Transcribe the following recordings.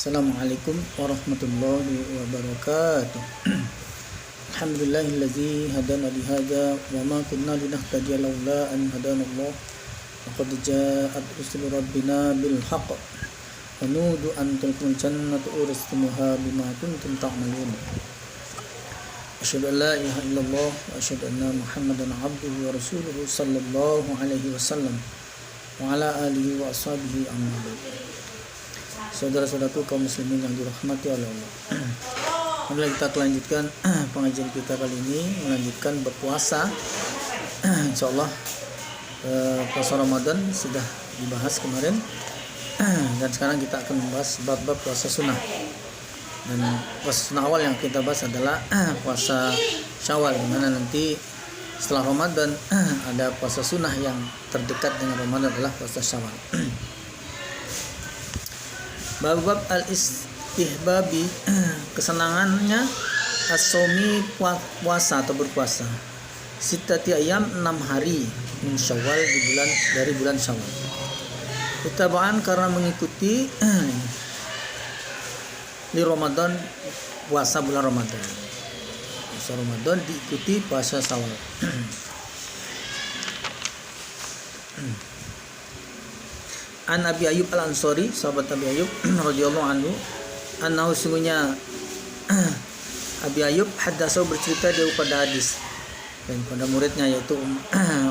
Assalamualaikum warahmatullahi wabarakatuh. Alhamdulillahilladzi hadana li hadza wa ma kunna linahtadiya laula an hadanallah. Laqad ja'at rusulu rabbina bil haqq wa nudu an tilkal jannatu uristumuha bima kuntum ta'malun. Asyhadu an la ilaha illallah wa asyhadu anna Muhammadan abduhu wa rasuluhu sallallahu alaihi wasallam wa ala alihi wa ashabihi amma ba'd. Saudara-saudaraku kaum muslimin yang dirahmati oleh Allah. Alhamdulillah, kita lanjutkan pengajian kita kali ini, melanjutkan berpuasa. Insyaallah puasa Ramadan sudah dibahas kemarin, dan sekarang kita akan membahas bab-bab puasa sunnah. Dan puasa sunnah awal yang kita bahas adalah puasa Syawal, di mana nanti setelah Ramadan ada puasa sunnah yang terdekat dengan Ramadan adalah puasa Syawal. Bab al-istihbabi, kesenangannya as-shaumi, puasa atau berpuasa. Sittati ayam, 6 hari min Syawal, dari bulan Syawal. Utabaan, karena mengikuti di Ramadan, puasa bulan Ramadan. Puasa Ramadan diikuti puasa Syawal. An Abi Ayyub Al-Ansari, sahabat Abi Ayyub radhiyallahu anhu, annahu, sungguhnya Abi Ayyub haddatsau, bercerita dia pada hadis dan pada muridnya yaitu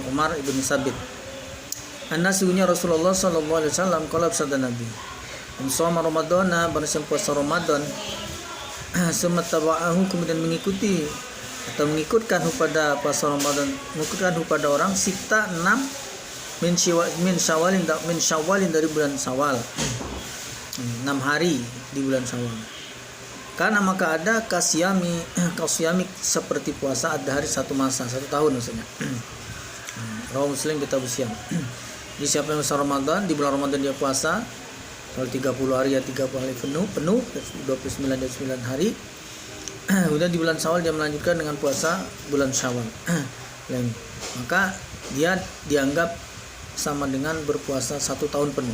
Umar ibn Sabit. Anna, sungguhnya Rasulullah sallallahu alaihi wasallam qala, bersabda Nabi, "Shoma Ramadana, barang puasa Ramadan, summa taba'ahu, kemudian mengikuti atau mengikutkan pada puasa Ramadan, mengikutkan pada orang sita 6 min syawalin, dari bulan Syawal, 6 hari di bulan Syawal. Karena maka ada kasyami seperti puasa ada hari satu masa, 1 tahun maksudnya. Rawi Muslim kitab Syiyam. Di siapa yang puasa Ramadan, di bulan Ramadan dia puasa, kalau 30 hari ya 30 hari penuh 29 dan 9 hari. Kemudian di bulan Syawal dia melanjutkan dengan puasa bulan Syawal. Maka dia dianggap sama dengan berpuasa 1 tahun penuh.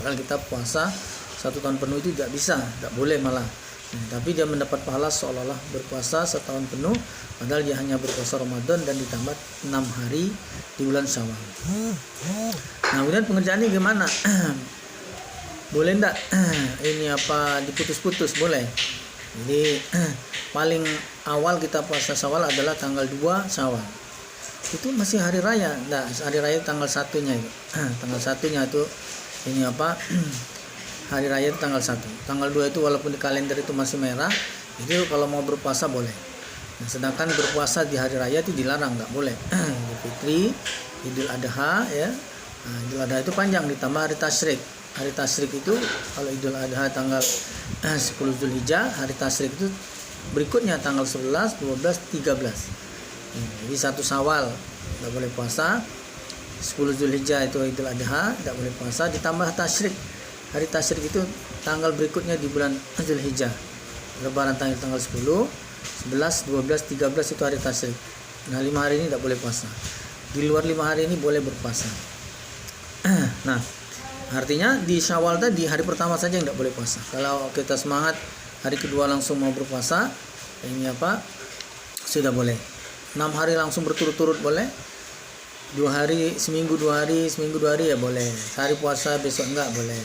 Padahal kita puasa 1 tahun penuh itu tidak bisa, tidak boleh malah. Tapi dia mendapat pahala seolah-olah berpuasa 1 tahun penuh, padahal dia hanya berpuasa Ramadan dan ditambah 6 hari di bulan Syawal. Nah, kemudian pengerjaannya gimana? Boleh enggak ini diputus-putus? Boleh. Jadi paling awal kita puasa Syawal adalah tanggal 2 Syawal. Itu masih hari raya. Nah, hari raya tanggal 1-nya itu. Tanggal 1-nya itu hari raya itu tanggal 1. Tanggal 2 itu walaupun di kalender itu masih merah, itu kalau mau berpuasa boleh. Nah, sedangkan berpuasa di hari raya itu dilarang, enggak boleh. Idul Fitri, Idul Adha ya. Nah, Idul Adha itu panjang, ditambah hari tasyrik. Hari tasyrik itu kalau Idul Adha tanggal 10 Zulhijjah, hari tasyrik itu berikutnya tanggal 11, 12, 13. Jadi 1 Syawal tidak boleh puasa, 10 Zulhijjah itu Idul Adha tidak boleh puasa, ditambah tasyrik. Hari tasyrik itu tanggal berikutnya di bulan Zulhijjah. Lebaran tanggal 10, 11, 12, 13 itu hari tasyrik. Nah, 5 hari ini tidak boleh puasa. Di luar 5 hari ini boleh berpuasa. Nah, artinya di Syawal tadi hari pertama saja yang tidak boleh puasa. Kalau kita semangat hari kedua langsung mau berpuasa, ini sudah boleh. 6 hari langsung berturut-turut boleh. 2 hari, seminggu 2 hari ya boleh. Sehari puasa, besok enggak boleh.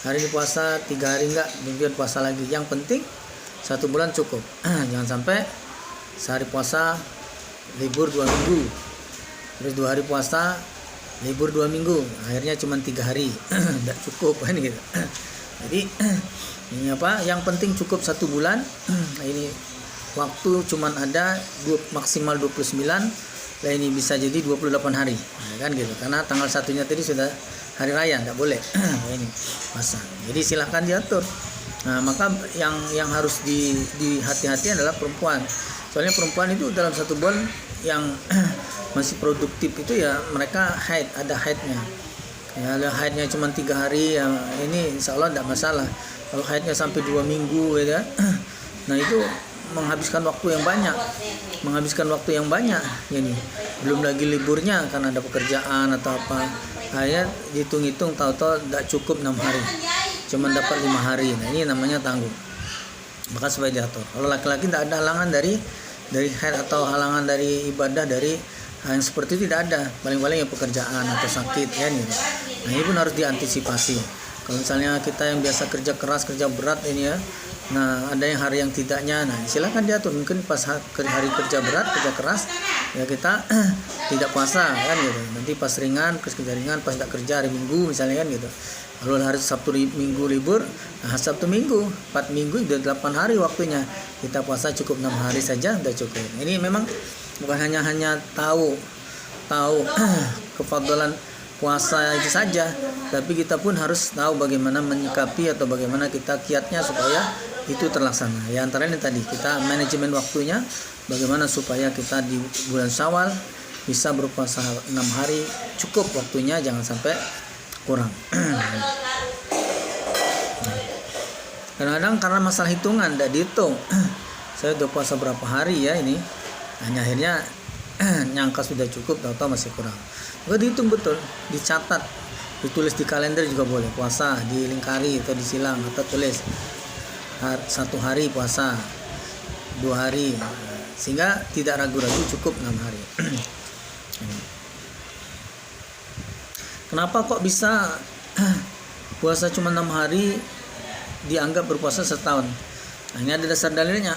Hari ini puasa, 3 hari enggak, kemudian puasa lagi. Yang penting 1 bulan cukup. Jangan sampai sehari puasa libur 2 minggu. Terus 2 hari puasa libur 2 minggu. Akhirnya cuma 3 hari. Enggak cukup kan gitu. Jadi ini yang penting cukup 1 bulan. Ini waktu cuman ada maksimal 29, lah ini bisa jadi 28 hari, kan gitu. Karena tanggal 1-nya tadi sudah hari raya, tidak boleh ini puasa. Jadi silahkan diatur. Nah, maka yang harus dihati-hati adalah perempuan. Soalnya perempuan itu dalam 1 bulan yang masih produktif itu ya mereka haid, ada haidnya. Ya, haidnya cuma 3 hari, ya ini insya Allah tidak masalah. Kalau haidnya sampai 2 minggu ya, nah itu menghabiskan waktu yang banyak ini, belum lagi liburnya karena ada pekerjaan atau apa. Akhirnya hitung-hitung tahu-tahu tidak cukup 6 hari, cuma dapat 5 hari. Nah, ini namanya tanggung. Maka supaya diatur. Kalau laki-laki tidak ada halangan dari haid atau halangan dari ibadah, dari hal yang seperti itu tidak ada. Paling-paling ya pekerjaan atau sakit ya gitu. Nah, ini pun harus diantisipasi. Kalau misalnya kita yang biasa kerja keras, kerja berat ini ya, nah ada yang hari yang tidaknya, nah silakan diatur. Mungkin pas hari kerja berat, kerja keras, ya kita tidak puasa kan gitu. Nanti pas ringan, kerja ringan, pas tidak kerja hari Minggu misalnya kan gitu. Lalu hari Sabtu Minggu libur, nah Sabtu Minggu 4 minggu udah 8 hari waktunya. Kita puasa cukup 6 hari saja udah cukup. Ini memang bukan hanya tahu kefadalan puasa itu saja, tapi kita pun harus tahu bagaimana menyikapi atau bagaimana kita kiatnya supaya itu terlaksana. Ya antaranya tadi kita manajemen waktunya, bagaimana supaya kita di bulan Syawal bisa berpuasa 6 hari cukup waktunya, jangan sampai kurang. Kadang-kadang karena masalah hitungan tidak dihitung, saya udah puasa berapa hari ya ini, hanya akhirnya nyangka sudah cukup, tahu-tahu masih kurang. Maka dihitung betul, dicatat, ditulis di kalender juga boleh. Puasa dilingkari atau disilang, atau tulis 1 hari puasa, 2 hari, sehingga tidak ragu-ragu cukup 6 hari. Kenapa kok bisa puasa cuma 6 hari dianggap berpuasa setahun? Nah, ini ada dasar dalilnya.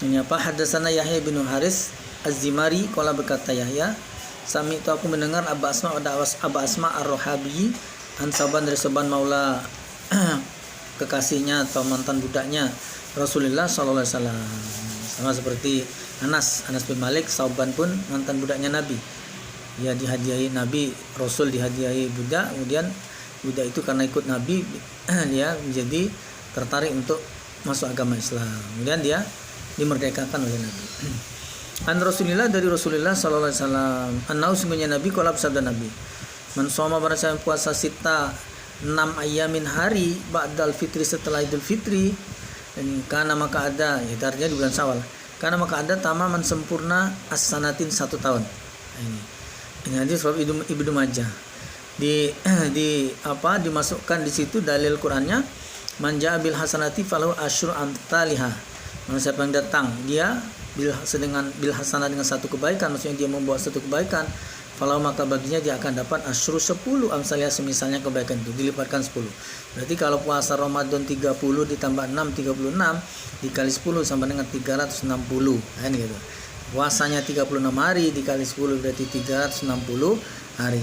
Ini apa? Hadatsana Yahya bin Haris Az-Zimari qala berkata Yahya, sami itu aku mendengar Aba Asma Ar-Rohabi an Sauban dari Sauban maula kekasihnya atau mantan budaknya Rasulullah sallallahu alaihi wasallam. Sama seperti Anas bin Malik, Sauban pun mantan budaknya Nabi. Ya dihadiahi Nabi, Rasul dihadiahi budak, kemudian budak itu karena ikut Nabi dia menjadi tertarik untuk masuk agama Islam. Kemudian dia dimerdekakan oleh Nabi. An Rasulillah dari Rasulullah sallallahu alaihi wasallam, annau sungguhnya Nabi qala sabda Nabi, man shoma barang siapa puasa 6 ayamin hari ba'dal fitri setelah Idul Fitri, karena maka ada, ya artinya di bulan Syawal, karena maka ada tamaman sempurna as-sanatin 1 tahun. Ini hadis Ibnu Majah. Dimasukkan di situ dalil Qur'annya, man ja'a bil hasanati falahu asyru amsalihha. Siapa yang datang dia bil hasanah dengan satu kebaikan, maksudnya dia membawa satu kebaikan, falahu maka baginya dia akan dapat asyru 10 amsalihha, semisalnya kebaikan itu dilipatkan 10. Berarti kalau puasa Ramadan 30 ditambah 6 36 dikali 10 sama dengan 360 kan gitu. Puasanya 36 hari dikali 10 berarti 360 hari.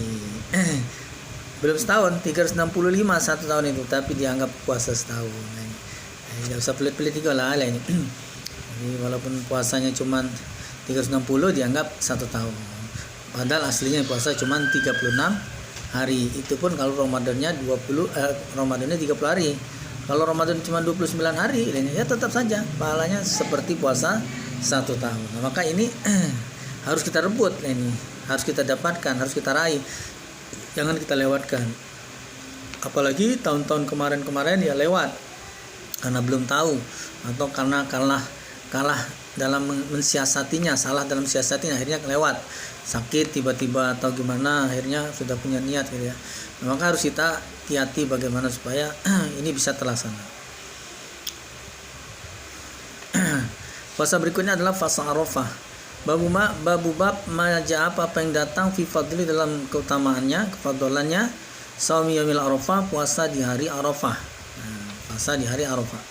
Belum setahun, 365 1 tahun itu, tapi dianggap puasa setahun. Tidak usah pelit-pelit juga lah ini. Jadi walaupun puasanya cuma 360 dianggap 1 tahun. Padahal aslinya puasa cuma 36 hari. Itu pun kalau Ramadannya 30 hari. Kalau Ramadan cuma 29 hari, ya tetap saja pahalanya seperti puasa 1 tahun. Nah, maka ini harus kita rebut ini, harus kita dapatkan, harus kita raih. Jangan kita lewatkan. Apalagi tahun-tahun kemarin ya lewat karena belum tahu atau karena kalah dalam mensiasatinya, salah dalam mensiasatinya, akhirnya kelewat, sakit tiba-tiba atau gimana, akhirnya sudah punya niat gitu ya. Nah, maka harus kita hati-hati bagaimana supaya ini bisa terlaksana. Puasa berikutnya adalah puasa Arafah. Babu bab maja apa yang datang fi fadli dalam keutamaannya, kefadalannya, shaumi yaumil Arafah, puasa di hari Arafah. Puasa di hari Arafah.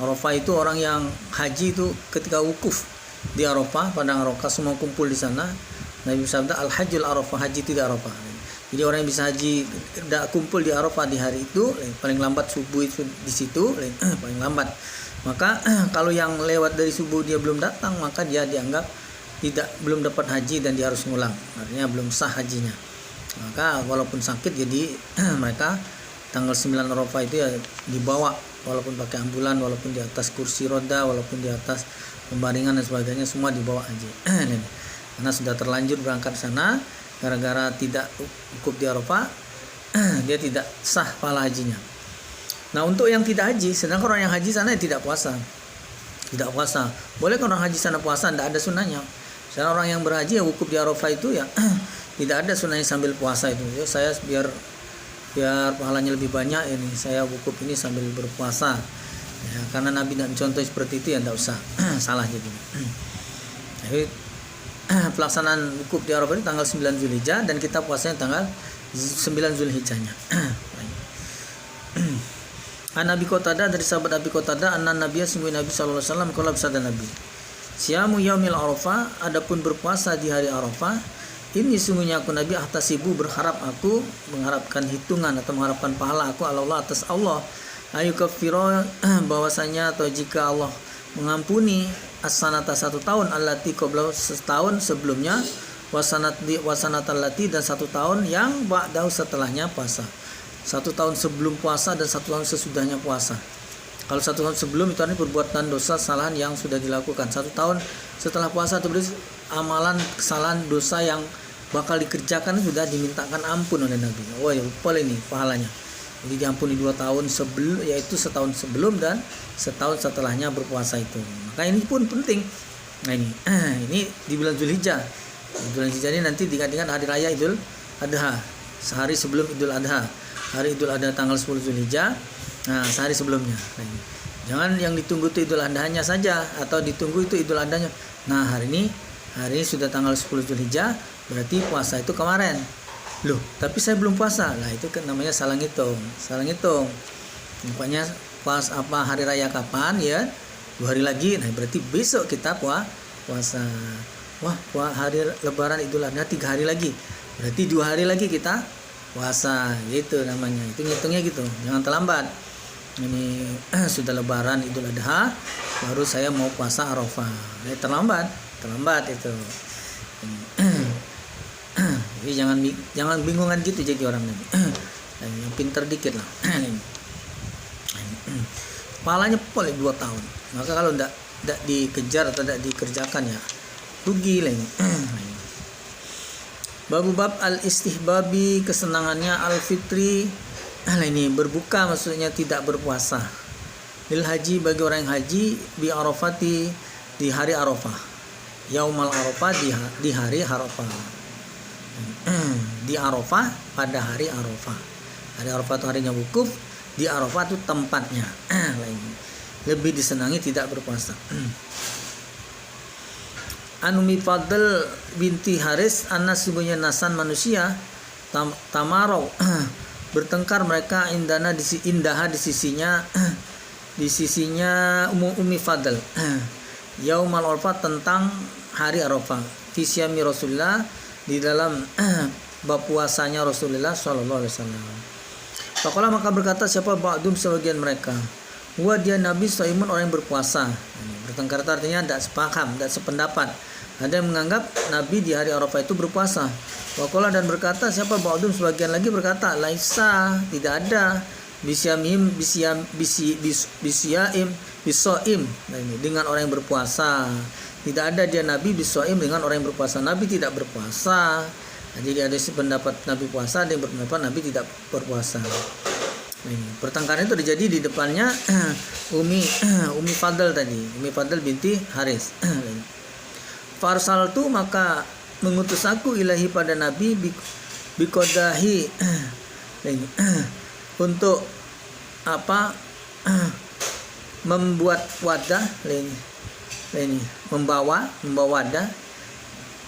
Arafah itu orang yang haji itu ketika wukuf di Arafah, padang Arafah semua kumpul di sana. Nabi bersabda al-hajjul Arafah, haji itu di Arafah. Jadi orang yang bisa haji tidak kumpul di Arafah di hari itu, paling lambat subuh itu di situ, paling lambat. Maka kalau yang lewat dari subuh dia belum datang, maka dia dianggap belum dapat haji dan dia harus ngulang, artinya belum sah hajinya. Maka walaupun sakit, jadi mereka tanggal 9 Arafah itu ya dibawa, walaupun pakai ambulan, walaupun di atas kursi roda, walaupun di atas pembaringan dan sebagainya, semua dibawa haji. Karena sudah terlanjur berangkat sana, gara-gara tidak wukuf di Arafah, dia tidak sah pahala hajinya. Nah, untuk yang tidak haji, sedangkan orang yang haji sana tidak puasa. Boleh kan orang haji sana puasa, tidak ada sunnahnya. Sedangkan orang yang berhaji ya wukuf di Arafah itu ya tidak ada sunnahnya sambil puasa itu. Ya, saya biar biar pahalanya lebih banyak ini saya wukuf ini sambil berpuasa ya, karena Nabi tidak contoh seperti itu ya tidak usah salah jadi. Jadi pelaksanaan wukuf di Arafah ini tanggal 9 Zulhijjah dan kita puasanya tanggal 9 Zulhijjahnya. An Abi Qatadah, dari sahabat Abi Qatadah, anna Nabiya, sungguh Nabi sallallahu alaihi wasallam qala, bersabda Nabi, siyamu yaumil Arafah, adapun berpuasa di hari Arafah, ini sungguhnya aku Nabi ahtasibu, aku mengharapkan hitungan atau mengharapkan pahala aku Allah atas Allah, ayu kafiro, bahwasanya atau jika Allah mengampuni as-sanata 1 tahun, allati qabla, setahun sebelumnya, wasanatal lati, dan 1 tahun yang ba'dahu, setelahnya puasa. 1 tahun sebelum puasa dan 1 tahun sesudahnya puasa. Kalau 1 tahun sebelum itu artinya perbuatan dosa kesalahan yang sudah dilakukan. 1 tahun setelah puasa itu berarti amalan kesalahan dosa yang bakal dikerjakan sudah dimintakan ampun oleh Nabi. Oh ya, lupa ini pahalanya. Jadi diampuni 2 tahun sebelum, yaitu setahun sebelum dan setahun setelahnya berpuasa itu. Maka ini pun penting. Nah ini di bulan Zulhijjah. Bulan Zulhijjah ini nanti diingat-ingat hari raya Idul Adha, sehari sebelum Idul Adha. Hari Idul Adha tanggal 10 Zulhijjah. Nah, sehari sebelumnya. Jangan yang ditunggu itu Idul Adhanya saja atau ditunggu itu Idul Adhanya. Nah, hari ini sudah tanggal 10 Zulhijjah, berarti puasa itu kemarin. Loh, tapi saya belum puasa. Nah, itu kan namanya salah ngitung. Pokoknya pas hari raya kapan ya? 2 hari lagi. Nah, berarti besok kita puasa. Wah, hari lebaran Idul Adha 3 hari lagi. Berarti 2 hari lagi kita puasa, gitu namanya. Itu ngitungnya gitu, jangan terlambat. Ini sudah lebaran Idul Adha, baru saya mau puasa Arafah. Terlambat itu. Jadi jangan bingungan gitu jadi orang ini. Yang pinter dikit lah. Pahalanya boleh 2 tahun. Maka kalau tidak dikejar atau tidak dikerjakan ya rugi lah ini. Babu bab al-istihbabi, kesenangannya al-fitri. Ini berbuka, maksudnya tidak berpuasa. Lil haji, bagi orang yang haji, bi arafati, di hari Arafah. Yaumal Arafah, di hari Arafah. Di Arafah, pada hari Arafah. Hari Arafah itu harinya wukuf, di Arafah itu tempatnya. Lebih disenangi tidak berpuasa. Anumi Fadl binti Haris, anas sungguhnya nasan manusia, tamarau, bertengkar mereka indana di sisinya Umi Fadl, Yaumal Arafah, tentang hari Arafah, fisyami Rasulullah, di dalam bab puasanya Rasulullah sallallahu alaihi wasallam. Faqala, maka berkata siapa ba'dum, sebagian mereka, wa dia Nabi shaimun, orang yang berpuasa. Bertengkar itu artinya tidak sepaham, tidak sependapat. Ada yang menganggap Nabi di hari Arafah itu berpuasa. Waqala, dan berkata siapa ba'dum, sebagian lagi berkata, laisa, tidak ada, bisyamim bisoim, dengan orang yang berpuasa. Tidak ada dia Nabi bisoim, dengan orang yang berpuasa. Nabi tidak berpuasa. Jadi ada pendapat Nabi puasa, ada yang berpendapat Nabi tidak berpuasa. Pertengkaran itu terjadi di depannya Umi Fadl tadi, Umi Fadl binti Haris. Farsaltu, maka mengutus aku ilahi pada Nabi bikodahi, untuk membuat wadah, membawa wadah,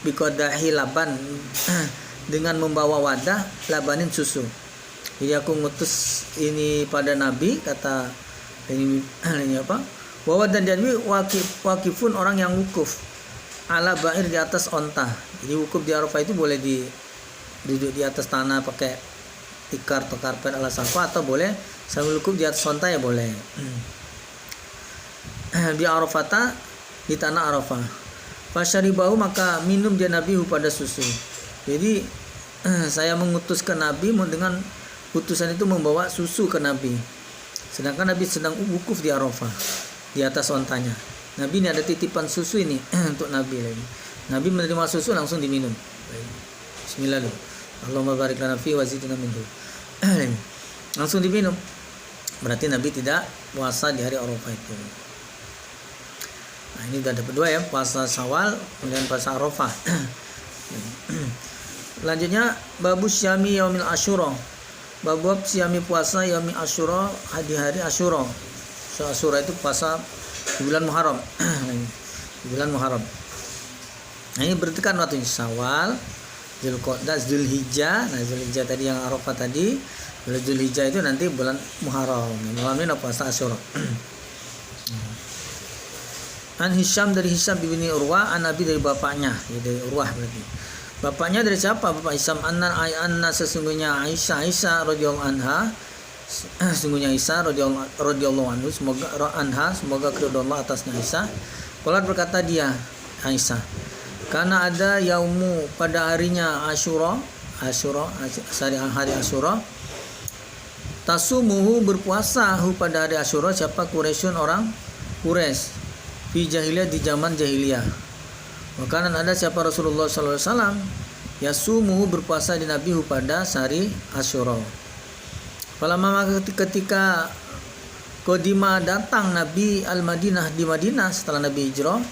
bikodahi laban, dengan membawa wadah labanin susu. Jadi aku ngutus ini pada Nabi, kata ini bahwa dan Nabi wakifun, orang yang wukuf, ala ba'ir, di atas onta. Jadi wukuf di Arafah itu boleh duduk di atas tanah pakai tikar atau karpet ala safa, atau boleh sambil wukuf di atas onta ya boleh. Di Arafata, di tanah Arafah. Fasyaribahu, maka minum dia Nabi pada susu. Jadi saya mengutus ke Nabi dengan utusan itu membawa susu ke Nabi. Sedangkan Nabi sedang wukuf di Arafah, di atas ontanya. Nabi ini ada titipan susu ini untuk Nabi lagi. Nabi menerima susu langsung diminum. Bismillah dulu. Allahumma barik lana fi wa zidna minhu. Langsung diminum. Berarti Nabi tidak puasa di hari Arafah itu. Nah, ini sudah dapat 2 ya, puasa Syawal kemudian puasa Arafah. Selanjutnya babu syami yaumil asyura, Bab siami puasa yaumi Asyura, di hari Asyura. So, Asyura itu puasa di bulan Muharram. Di bulan Muharram. Nah, ini berarti kan waktunya Syawal, Zulqa'dah, Zulhijjah. Nah, Zulhijjah tadi yang Arafah tadi. Bulan Zulhijjah itu nanti bulan Muharram. Malam ini puasa Asyura. An Hisham dari Hisham bin Urwah, an Nabi dari bapaknya, dari Urwah berarti. Bapaknya dari siapa? Bapak Hisham anna sesungguhnya Aisyah radhiyallahu anha, sesungguhnya Aisyah radhiyallahu anhu, semoga keridhaan Allah atasnya Aisyah. Qalat berkata dia Aisyah, karena ada yaumu pada harinya Asyura, hari Asyura. Tasumuhu berpuasa pada hari Asyura siapa? Quraisyun, orang Quraisy. Fi jahiliyah, di zaman jahiliyah. Makanan ada siapa? Rasulullah SAW yasumuhu berpuasa di Nabi pada hari Asyura. Falamma ketika Qadima datang Nabi al-Madinah, di Madinah setelah Nabi hijrah,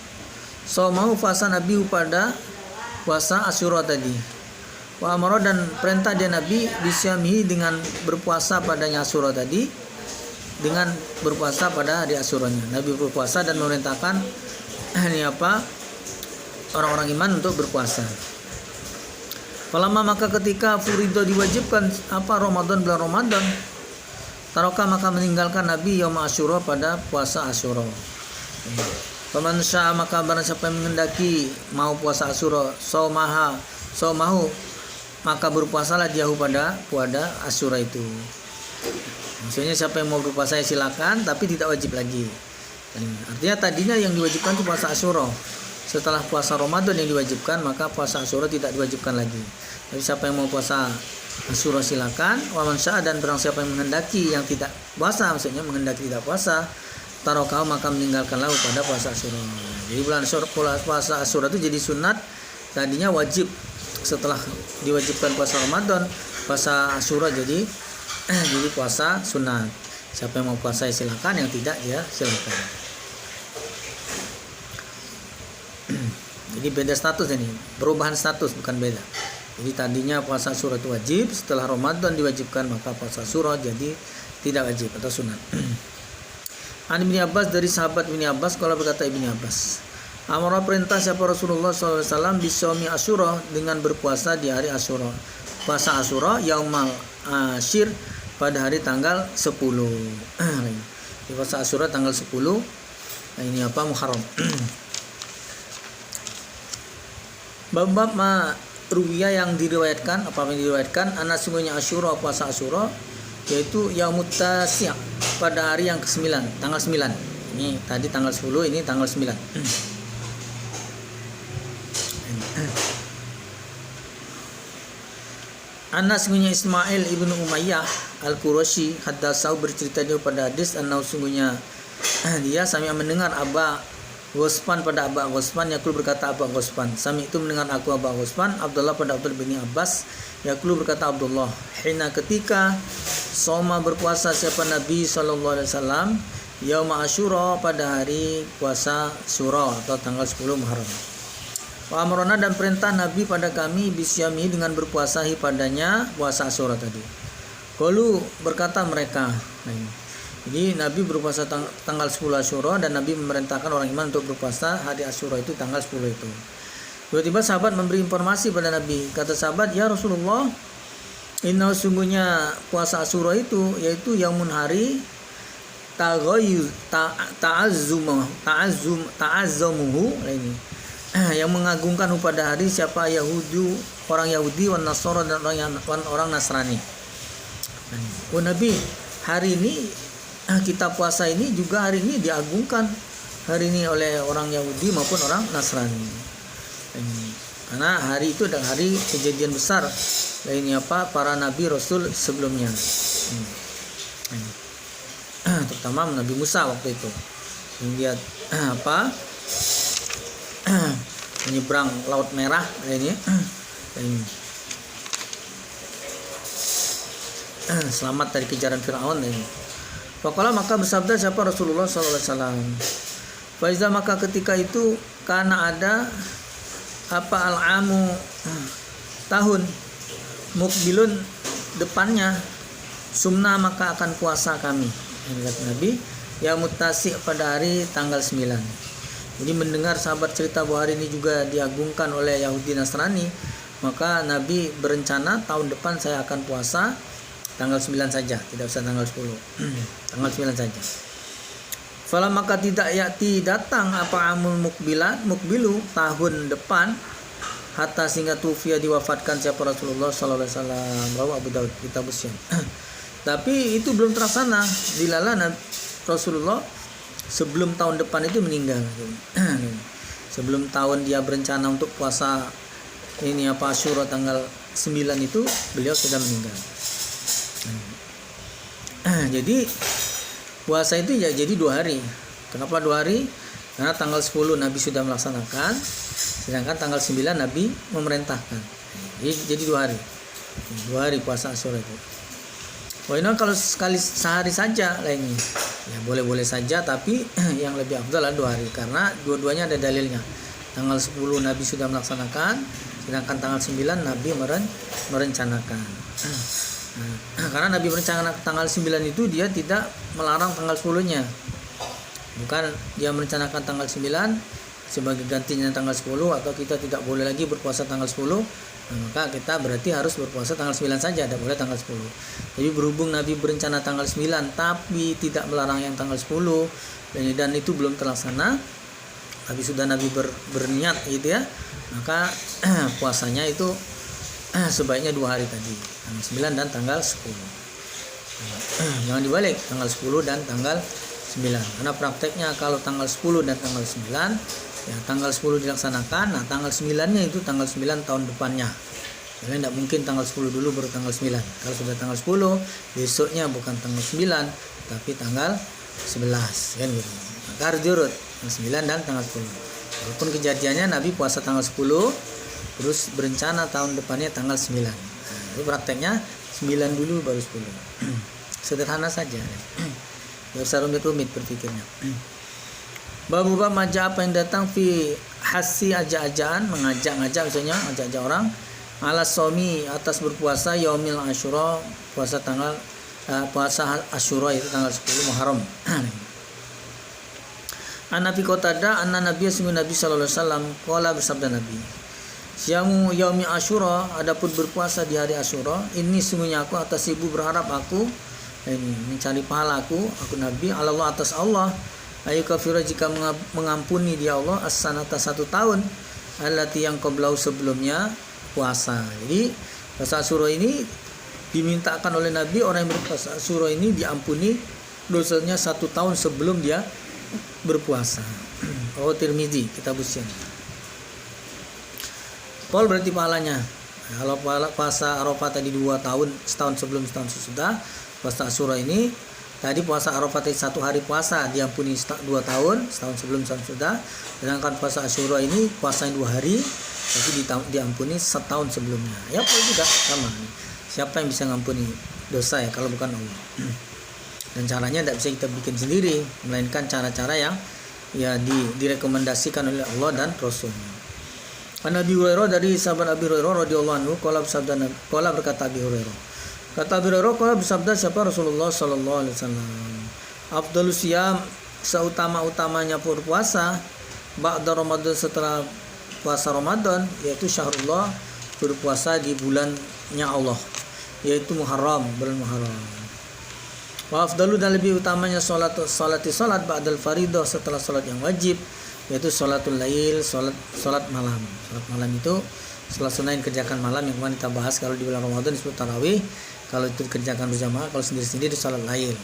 mau puasa Nabi pada puasa Asyura tadi. Wa amara dan perintah dia Nabi bisyamihi dengan berpuasa padanya Asyura tadi, dengan berpuasa pada hari Asyuranya. Nabi berpuasa dan memerintahkan ini orang-orang iman untuk berpuasa. Falamma maka ketika furido diwajibkan Ramadan, bulan Ramadan, taroka maka meninggalkan Nabi yaum Asyura pada puasa Asyura. Faman syaa maka barang siapa yang menghendaki mau puasa Asyura, saumahu maka berpuasalah dia pada Asyura itu. Maksudnya siapa yang mau berpuasa ya silakan, tapi tidak wajib lagi. Artinya tadinya yang diwajibkan itu puasa Asyura. Setelah puasa Ramadan yang diwajibkan, maka puasa Asyura tidak diwajibkan lagi. Jadi siapa yang mau puasa Asyura silakan. Wa man syaa dan barang siapa yang menghendaki yang tidak puasa, maksudnya menghendaki tidak puasa, tarokah maka meninggalkanlah pada puasa Asyura. Jadi puasa Asyura itu jadi sunat, tadinya wajib. Setelah diwajibkan puasa Ramadan, puasa Asyura jadi puasa sunat. Siapa yang mau puasa ya silakan, yang tidak ya silakan. Jadi beda status ini, perubahan status bukan beda. Jadi tadinya puasa Asyura itu wajib, setelah Ramadan diwajibkan maka puasa Asyura jadi tidak wajib atau sunat. An Ibnu Abbas dari sahabat Ibnu Abbas, kalau berkata Ibnu Abbas, amara perintah siapa Rasulullah SAW bisyami Asyura dengan berpuasa di hari Asyura. Puasa Asyura yaumal asyir pada hari tanggal 10. Di puasa Asyura tanggal 10. Nah, ini Muharram. Bab ruwiyah yang diriwayatkan, apa yang diriwayatkan anak sungguhnya Asyura, puasa Asyura yaitu yaumut tasi' pada hari yang ke-9, tanggal 9. Ini tadi tanggal 10, ini tanggal 9. Anas sungguhnya Ismail ibnu Umayyah al-Qurashi haddatsau bercerita dia pada hadis anau sungguhnya dia sami mendengar Ghospan pada Aba Ghospan, Yakul berkata Aba Ghospan, sami itu mendengar aku Aba Ghospan, Abdullah pada Abdul bin Abbas, Yakul berkata Abdullah, hina ketika soma berpuasa siapa Nabi SAW, yauma Asyura pada hari puasa Asyura atau tanggal 10 Muharram. Wa amrona dan perintah Nabi pada kami bisyami dengan berpuasahi padanya puasa Asyura tadi. Qalu berkata mereka. Jadi Nabi berpuasa tanggal 10 Asyura dan Nabi memerintahkan orang iman untuk berpuasa hari Asyura itu tanggal 10 itu. Tiba-tiba sahabat memberi informasi pada Nabi. Kata sahabat, ya Rasulullah, inna sungguhnya puasa Asyura itu yaitu yaumun hari ta'azzamuhu ini yang mengagungkan pada hari siapa Yahudi, orang Yahudi wan Nasara dan orang Nasrani. Oh Nabi, hari ini kita puasa ini juga hari ini diagungkan hari ini oleh orang Yahudi maupun orang Nasrani. Karena hari itu adalah hari kejadian besar ini para nabi rasul sebelumnya. Terutama Nabi Musa waktu itu. Dia menyeberang Laut Merah ini. Selamat dari kejaran Firaun ini. Faqala maka bersabda siapa Rasulullah SAW. Faiza maka ketika itu karena ada al-amu tahun mukbilun depannya Sumna maka akan puasa kami. Ini kata Nabi, ya mutasi pada hari tanggal 9. Jadi mendengar sahabat cerita bahwa hari ini juga diagungkan oleh Yahudi Nasrani, maka Nabi berencana tahun depan saya akan puasa tanggal 9 saja, tidak usah tanggal 10. Tanggal 9 saja. Fala maka tidak datang apa amul mukbilu tahun depan hatta sehingga tufiya diwafatkan siapa Rasulullah sallallahu alaihi wasallam, rawi Abu Daud kitab Syiam. Tapi itu belum terlaksana. Dilala Rasulullah sebelum tahun depan itu meninggal. Sebelum tahun dia berencana untuk puasa ini Asyura tanggal 9 itu beliau sudah meninggal. Jadi puasa itu ya jadi 2 hari. Kenapa 2 hari? Karena tanggal 10 Nabi sudah melaksanakan, sedangkan tanggal 9 Nabi memerintahkan. Jadi 2 hari. 2 hari puasa Asyura itu. Kalau sekali sehari saja lainnya, ya boleh-boleh saja, tapi yang lebih afdal adalah 2 hari karena dua-duanya ada dalilnya. Tanggal 10 Nabi sudah melaksanakan, sedangkan tanggal 9 Nabi merencanakan. Karena Nabi merencanakan tanggal 9 itu dia tidak melarang tanggal 10-nya. Bukan dia merencanakan tanggal 9 sebagai gantinya tanggal 10 atau kita tidak boleh lagi berpuasa tanggal 10. Maka kita berarti harus berpuasa tanggal 9 saja, tidak boleh tanggal 10. Jadi berhubung Nabi berencana tanggal 9 tapi tidak melarang yang tanggal 10 dan itu belum terlaksana, tapi sudah Nabi berniat gitu ya, maka puasanya itu sebaiknya 2 hari tadi, tanggal 9 dan tanggal 10. Jangan dibalik, tanggal 10 dan tanggal 9. Karena prakteknya kalau tanggal 10 dan tanggal 9, ya tanggal 10 dilaksanakan, nah tanggal 9-nya itu tanggal 9 tahun depannya. Jadi tidak mungkin tanggal 10 dulu baru tanggal 9. Kalau sudah tanggal 10, besoknya bukan tanggal 9 tapi tanggal 11 kan gitu. Maka harus diurut tanggal 9 dan tanggal 10. Walaupun kejadiannya Nabi puasa tanggal 10 terus berencana tahun depannya tanggal 9. Nah, itu prakteknya 9 dulu baru 10. Sederhana saja. Tidak usah rumit-rumit berpikirnya. Babu bab maja apa yang datang fi hasi ajak-ajakan, mengajak-ngajak misalnya ajak-ajak orang ala somi atas berpuasa yaumil Asyura, puasa Asyura itu tanggal 10 Muharram. An-Nabi Qatada anna Nabi sallallahu alaihi wasallam qala bersabda Nabi, "Siamu yaumi Asyura, adapun berpuasa di hari Asyura, ini sungguhnya aku atas ibu berharap aku ini mencari pahala aku Nabi Allah atas Allah, ayu kafira jika mengampuni dia Allah as-sanata 1 tahun allati yang qablau sebelumnya puasa." Jadi puasa Asyura ini dimintakan oleh Nabi, orang yang berpuasa Asyura ini diampuni dosanya 1 tahun sebelum dia berpuasa. Oh Tirmizi kitab Syiam. Paul berarti pahalanya. Kalau puasa Arafah tadi 2 tahun, setahun sebelum setahun sesudah, puasa Asyura ini tadi puasa Arafah tadi 1 hari puasa diampuni 2 tahun, setahun sebelum setahun sesudah. Sedangkan puasa Asyura ini puasanya 2 hari tapi diampuni setahun sebelumnya. Ya Paul juga sama. Siapa yang bisa ngampuni dosa ya kalau bukan Allah? Dan caranya tidak bisa kita bikin sendiri, melainkan cara-cara yang ya direkomendasikan oleh Allah dan Rasulnya. Nabi Hurairah dari sahabat Abi Hurairah radhiyallahu anhu qala berkata Abi Hurairah. Kata Abi Hurairah qala bersabda siapa Rasulullah sallallahu alaihi wasallam. Afdhalus siyam, seutama-utamanya berpuasa ba'da Ramadan, setelah puasa Ramadan, yaitu syahrullah, berpuasa di bulannya Allah, yaitu Muharram, bulan Muharram. Wa afdalu, dan lebih utamanya salat ba'dal faridah, setelah salat yang wajib, yaitu salatul lail, salat malam. Salat malam itu setelah sunnah yang kerjakan malam yang kemarin kita bahas. Kalau di bulan Ramadan disebut tarawih, kalau itu dikerjakan berjamaah, kalau sendiri-sendiri salat lail.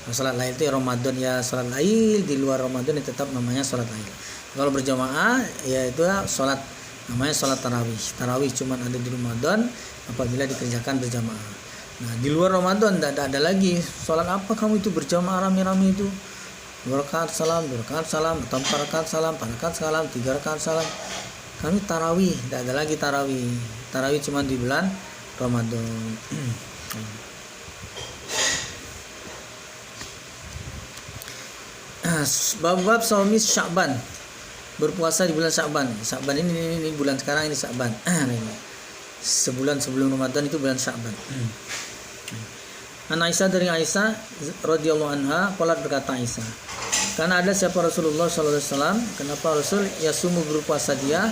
Nah, salat lail itu ya Ramadan ya salat lail, di luar Ramadan ya tetap namanya salat lail. Kalau berjamaah ya itu ya salat, namanya salat tarawih. Tarawih cuma ada di Ramadan apabila dikerjakan berjamaah. Nah di luar Ramadan tidak ada lagi sholat apa kamu itu berjamaah rame-rame itu 2 rakaat salam, 2 rakaat salam, atau 4 rakaat salam, 4 rakaat salam, 3 rakaat salam. Kami tarawih, tidak ada lagi tarawih. Tarawih cuma di bulan Ramadan. Bab saumis Sya'ban, berpuasa di bulan Sya'ban. Sya'ban ini bulan sekarang, ini Sya'ban. Sebulan sebelum Ramadan itu bulan Sya'ban. An Aisyah dari Aisyah radhiyallahu anha, qalat berkata Aisyah, karena ada siapa Rasulullah sallallahu alaihi wasallam, kenapa Rasul yasumu berpuasa dia,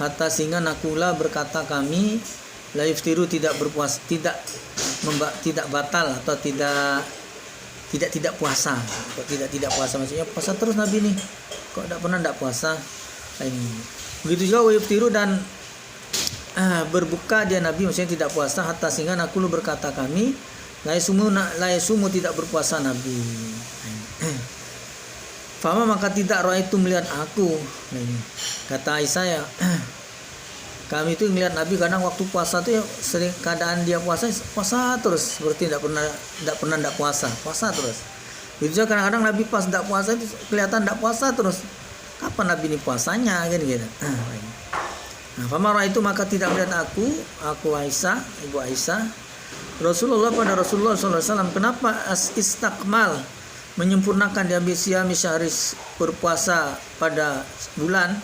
hatta sehingga nakula berkata kami, la yuftiru tidak berpuasa, tidak batal atau tidak puasa. Kok tidak puasa, maksudnya puasa terus Nabi nih, kok tidak pernah tidak puasa. Ini begitu juga yuftiru, dan berbuka dia Nabi, maksudnya tidak puasa, hatta sehingga nakulu berkata kami, la yasumu tidak berpuasa Nabi. Fama maka tidak roh itu melihat aku. Kata Aisyah ya, kami itu melihat Nabi kadang waktu puasa tuh ya, sering keadaan dia puasa terus, seperti tidak pernah puasa terus. Itu juga kadang-kadang Nabi pas tidak puasa itu kelihatan tidak puasa terus. Kapan Nabi ini puasanya kan gitu. Nah, fama roh itu maka tidak melihat aku Aisyah, ibu Aisyah, Rasulullah pada Rasulullah SAW, kenapa istakmal menyempurnakan dia bisyami syahris berpuasa pada bulan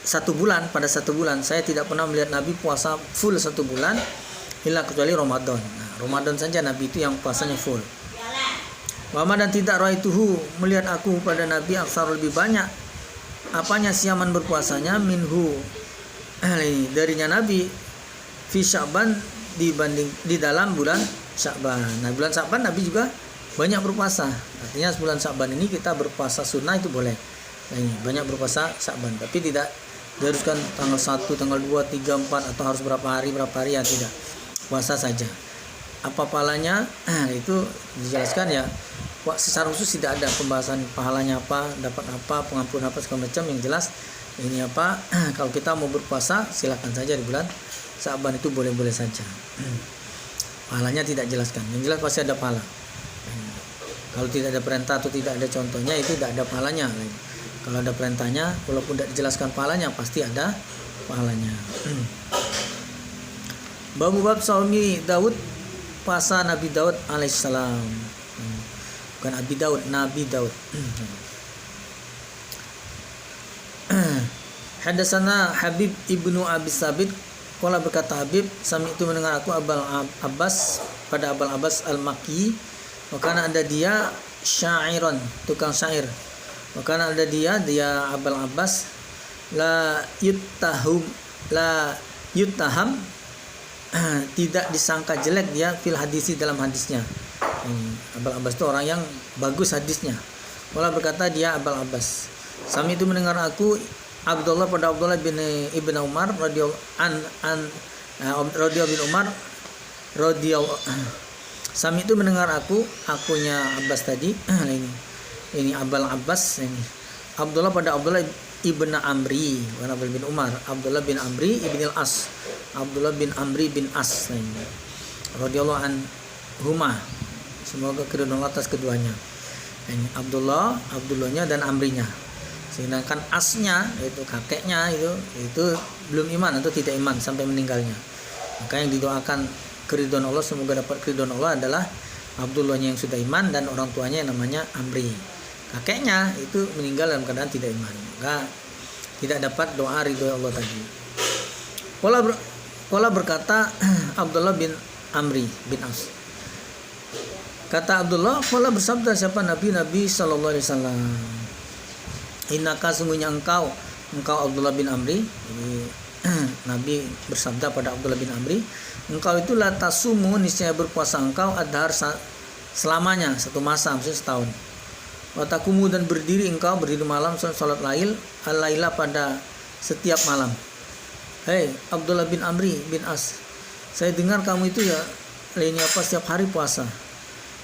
satu bulan, saya tidak pernah melihat Nabi puasa full 1 bulan illa kecuali Ramadan. Nah, Ramadan saja Nabi itu yang puasanya full. Wama dan tidak raituhu melihat aku pada Nabi aksar lebih banyak apanya siaman berpuasanya minhu darinya Nabi fi Sya'ban dibanding di dalam bulan Sya'ban. Nah, bulan Sya'ban Nabi juga banyak berpuasa. Artinya bulan Sya'ban ini kita berpuasa sunnah itu boleh. Nah, ini banyak berpuasa Sya'ban, tapi tidak diharuskan tanggal 1, tanggal 2, 3, 4 atau harus berapa hari ya, tidak. Puasa saja. Apa pahalanya? Itu dijelaskan ya. Secara khusus tidak ada pembahasan pahalanya apa, dapat apa, pengampunan apa segala macam. Yang jelas ini apa? Kalau kita mau berpuasa silakan saja di bulan Sya'ban, itu boleh-boleh saja. Pahalanya tidak jelaskan. Yang jelas pasti ada pahala. Kalau tidak ada perintah atau tidak ada contohnya, itu tidak ada pahalanya. Kalau ada perintahnya, walaupun tidak dijelaskan pahalanya, pasti ada pahalanya. Bab saumi Daud, puasa Nabi Daud alaihissalam. Bukan Nabi Daud. Hadatsana Habib ibnu Abi Sabit, qala berkata Habib, sami itu mendengar aku Abul Abbas pada Abul Abbas al-Makki, maka ada dia syairon, tukang syair. Maka ada dia Abul Abbas la yuttaham tidak disangka jelek dia fil hadisi dalam hadisnya. Abul Abbas itu orang yang bagus hadisnya. Wala berkata dia Abul Abbas, sami itu mendengar aku Abdullah pada Abdullah bin Ibn Umar radhiyallahu bin Umar radhiyallahu. Sami itu mendengar akunya Abbas tadi. Ini Abul Abbas ini. Abdullah pada Abdullah ibn Amri, bukan Abdullah bin Umar. Abdullah bin Amri ibn al-As. Abdullah bin Amri bin As. Radhiyallahu anhuma. Semoga keridhaan atas keduanya. Ini Abdullahnya dan Amrinya. Sedangkan Asnya itu kakeknya itu belum iman atau tidak iman sampai meninggalnya. Maka yang didoakan keridhaan Allah, semoga dapat keridhaan Allah, adalah Abdullahnya yang sudah iman dan orang tuanya yang namanya Amri. Kakeknya itu meninggal dalam keadaan tidak iman, maka tidak dapat doa ridho Allah tadi. Qala berkata Abdullah bin Amri bin As. Kata Abdullah, qala bersabda siapa Nabi sallallahu alaihi wasallam. Innaka sungguhnya engkau Abdullah bin Amri. Jadi Nabi bersabda pada Abdullah bin Amri, engkau itu la tasumu, niscaya berpuasa engkau adhar selamanya, 1 masa, maksudnya setahun. Watakumu dan berdiri malam salat laila pada setiap malam. Hei Abdullah bin Amri bin As, saya dengar kamu itu ya lainnya setiap hari puasa.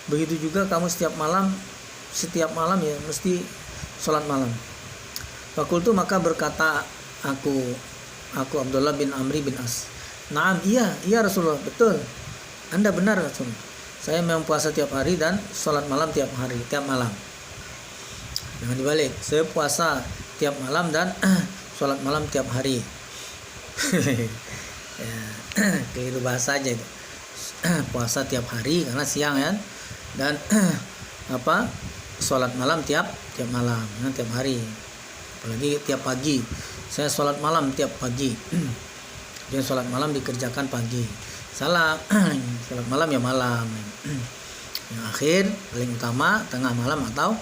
Begitu juga kamu setiap malam ya mesti salat malam. Fakultu maka berkata aku Abdullah bin Amri bin As, naam, iya Rasulullah, betul, Anda benar Rasulullah. Saya memang puasa tiap hari dan salat malam tiap malam. Jangan dibalik, saya puasa tiap malam dan sholat malam tiap hari. Ya, keliru bahasa aja itu. Puasa tiap hari karena siang ya, dan sholat malam tiap malam, tiap hari. Apalagi tiap pagi, saya sholat malam tiap pagi. Dan sholat malam dikerjakan pagi. salah. Salat malam ya malam. Yang akhir paling utama tengah malam atau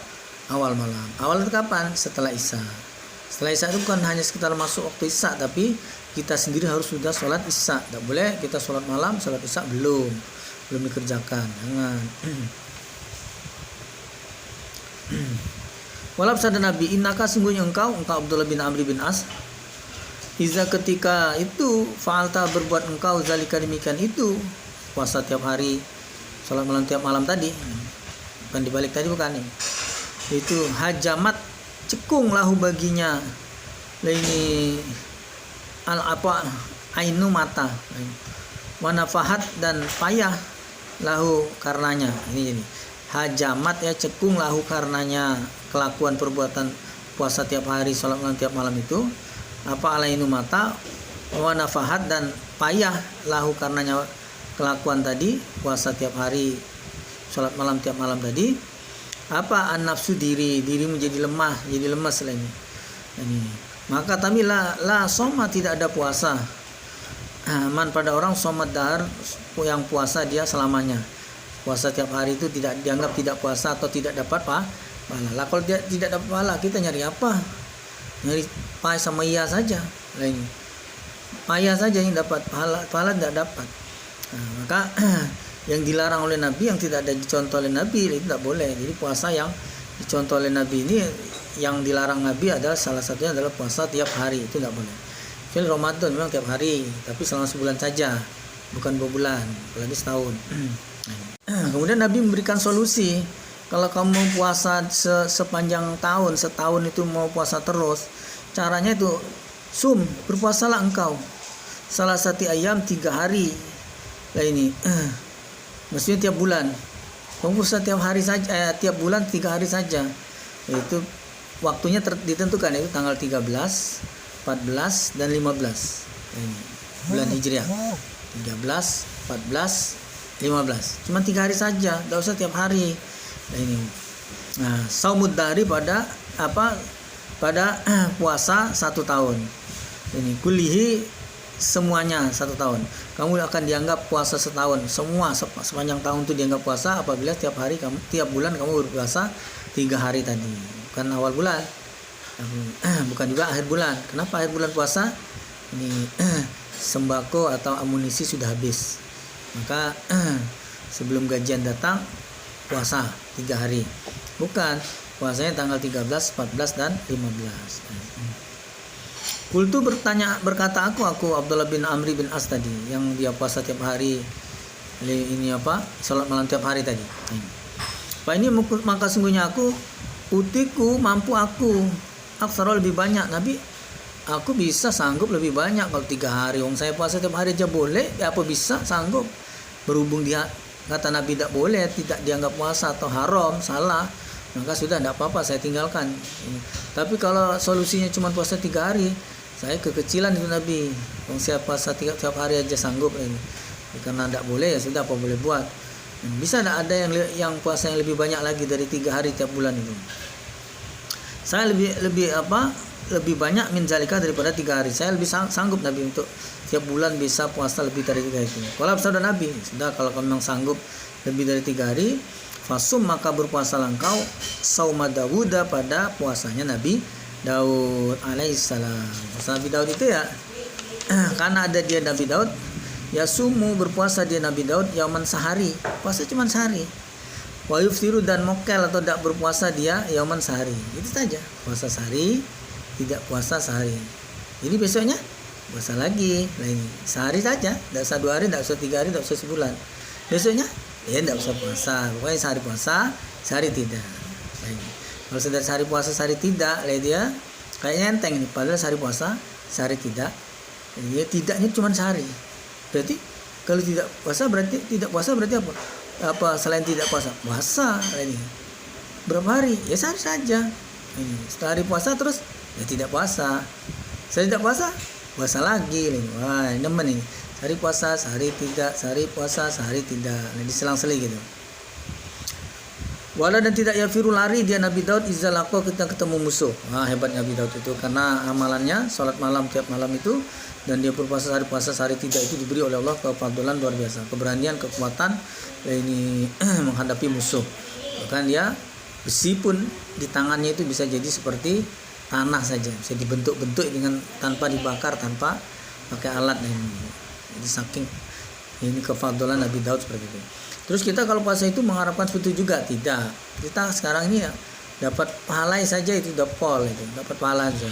awal malam. Awal itu kapan? Setelah Isya. Setelah Isya itu bukan hanya sekitar masuk waktu Isya, tapi kita sendiri harus sudah sholat Isya. Tidak boleh kita sholat malam, sholat Isya belum dikerjakan. Jangan. Walab sabda Nabi, innaka sungguhnya engkau Abdullah bin Amr bin As, iza ketika itu fa'alta berbuat engkau zalika demikian itu, puasa tiap hari, sholat malam tiap malam tadi, bukan dibalik tadi bukan nih. Itu hajamat cekung lahu baginya ini ainu mata, wanafahat dan payah lahu karenanya. Ini hajamat ya, cekung lahu karenanya kelakuan perbuatan puasa tiap hari, sholat malam tiap malam itu alainu mata, wanafahat dan payah lahu karenanya kelakuan tadi, puasa tiap hari, sholat malam tiap malam tadi, an nafsu diri menjadi lemah, jadi lemas ini. Maka tapi la soma tidak ada puasa. Man pada orang somat dahar yang puasa dia selamanya. Puasa tiap hari itu tidak dianggap tidak puasa atau tidak dapat pahala. Lah kalau dia tidak dapat pahala, kita nyari apa? Nyari payah sama iya saja. Ini payah saja yang dapat pahala tidak dapat. Maka yang dilarang oleh Nabi, yang tidak ada dicontoh oleh Nabi, itu tidak boleh. Jadi puasa yang dicontoh oleh Nabi ini, yang dilarang Nabi adalah salah satunya adalah puasa tiap hari, itu tidak boleh. Fil Ramadan memang tiap hari, tapi selama sebulan saja, bukan 2 bulan, apalagi setahun. Kemudian Nabi memberikan solusi, kalau kamu mau puasa sepanjang tahun, setahun itu mau puasa terus, caranya itu berpuasalah engkau salah satu ayam 3 hari. Lah ini maksudnya tiap bulan. Kamu puasa tiap hari saja, tiap bulan 3 hari saja. Itu waktunya ditentukan, itu tanggal 13, 14 dan 15. Ini bulan Hijriah. 13, 14, 15. Cuma 3 hari saja, enggak usah tiap hari. Nah ini. Nah, saumud dari pada puasa 1 tahun. Ini kulihi semuanya 1 tahun. Kamu akan dianggap puasa setahun. Semua sepanjang tahun itu dianggap puasa apabila tiap bulan kamu berpuasa 3 hari tadi. Bukan awal bulan, bukan juga akhir bulan. Kenapa akhir bulan puasa? Ini sembako atau amunisi sudah habis. Maka sebelum gajian datang puasa 3 hari. Bukan, puasanya tanggal 13, 14 dan 15. Kultu berkata aku Abdullah bin Amr bin As tadi, yang dia puasa tiap hari, ini salat malam tiap hari tadi. Pak ini maka sungguhnya aku mampu aksara lebih banyak. Nabi, aku bisa sanggup lebih banyak kalau 3 hari. Wong saya puasa tiap hari aja boleh, ya apa bisa sanggup. Berhubung dia kata Nabi tidak boleh, tidak dianggap puasa atau haram, salah, maka sudah tidak apa-apa, saya tinggalkan. Tapi kalau solusinya cuma puasa 3 hari, saya kekecilan itu Nabi. Wong saya puasa tiap hari aja sanggup ini. Karena tidak boleh, ya sudah, apa boleh buat. Bisa tidak ada yang puasa yang lebih banyak lagi dari 3 hari tiap bulan itu. Saya lebih banyak minjalika daripada 3 hari. Saya lebih sanggup Nabi untuk tiap bulan bisa puasa lebih dari 3 itu. Kalau sabda Nabi, sudah, kalau kamu memang sanggup lebih dari 3 hari, fasum maka berpuasalah engkau sauma Dawuda pada puasanya Nabi Daud alaihissalam. Puasa Nabi Daud itu ya, karena ada dia Nabi Daud, ya sumu berpuasa dia Nabi Daud yauman sehari, puasa cuma sehari. Wa yuftiru dan mokel atau tidak berpuasa dia yauman sehari. Itu saja, puasa sehari, tidak puasa sehari. Jadi besoknya puasa lagi. Nah ini sehari saja, tidak usah 2 hari, tidak usah 3 hari, tidak usah sebulan. Besoknya ya tidak usah puasa. Pokoknya sehari puasa, sehari tidak. Nah, ini. Kalau sudah sehari puasa, sehari tidak, dia kayaknya enteng ini. Padahal sehari puasa, sehari tidak. Dia tidaknya cuma sehari. Berarti kalau tidak puasa berarti apa? Apa selain tidak puasa? Puasa ini. Berapa hari? Ya sehari saja. Ini sehari puasa terus ya tidak puasa. Saya tidak puasa, puasa lagi. Wah, nemen ini. Sehari puasa, sehari tidak, sehari puasa, sehari tidak. Nah, diselang-seling gitu. Wala dan tidak yafiru lari dia Nabi Daud izalaqo kita ketemu musuh. Nah, hebatnya Nabi Daud itu karena amalannya salat malam tiap malam itu dan dia berpuasa sehari tidak itu diberi oleh Allah kefadlan luar biasa, keberanian, kekuatan ini menghadapi musuh. Bahkan dia besi pun di tangannya itu bisa jadi seperti tanah saja, bisa dibentuk-bentuk dengan tanpa dibakar, tanpa pakai alat ini. Jadi saking ini kefadlan Nabi Daud seperti itu. Terus kita kalau puasa itu mengharapkan seperti itu juga tidak. Kita sekarang ini ya dapat pahala saja itu udah pol itu, dapat pahala saja.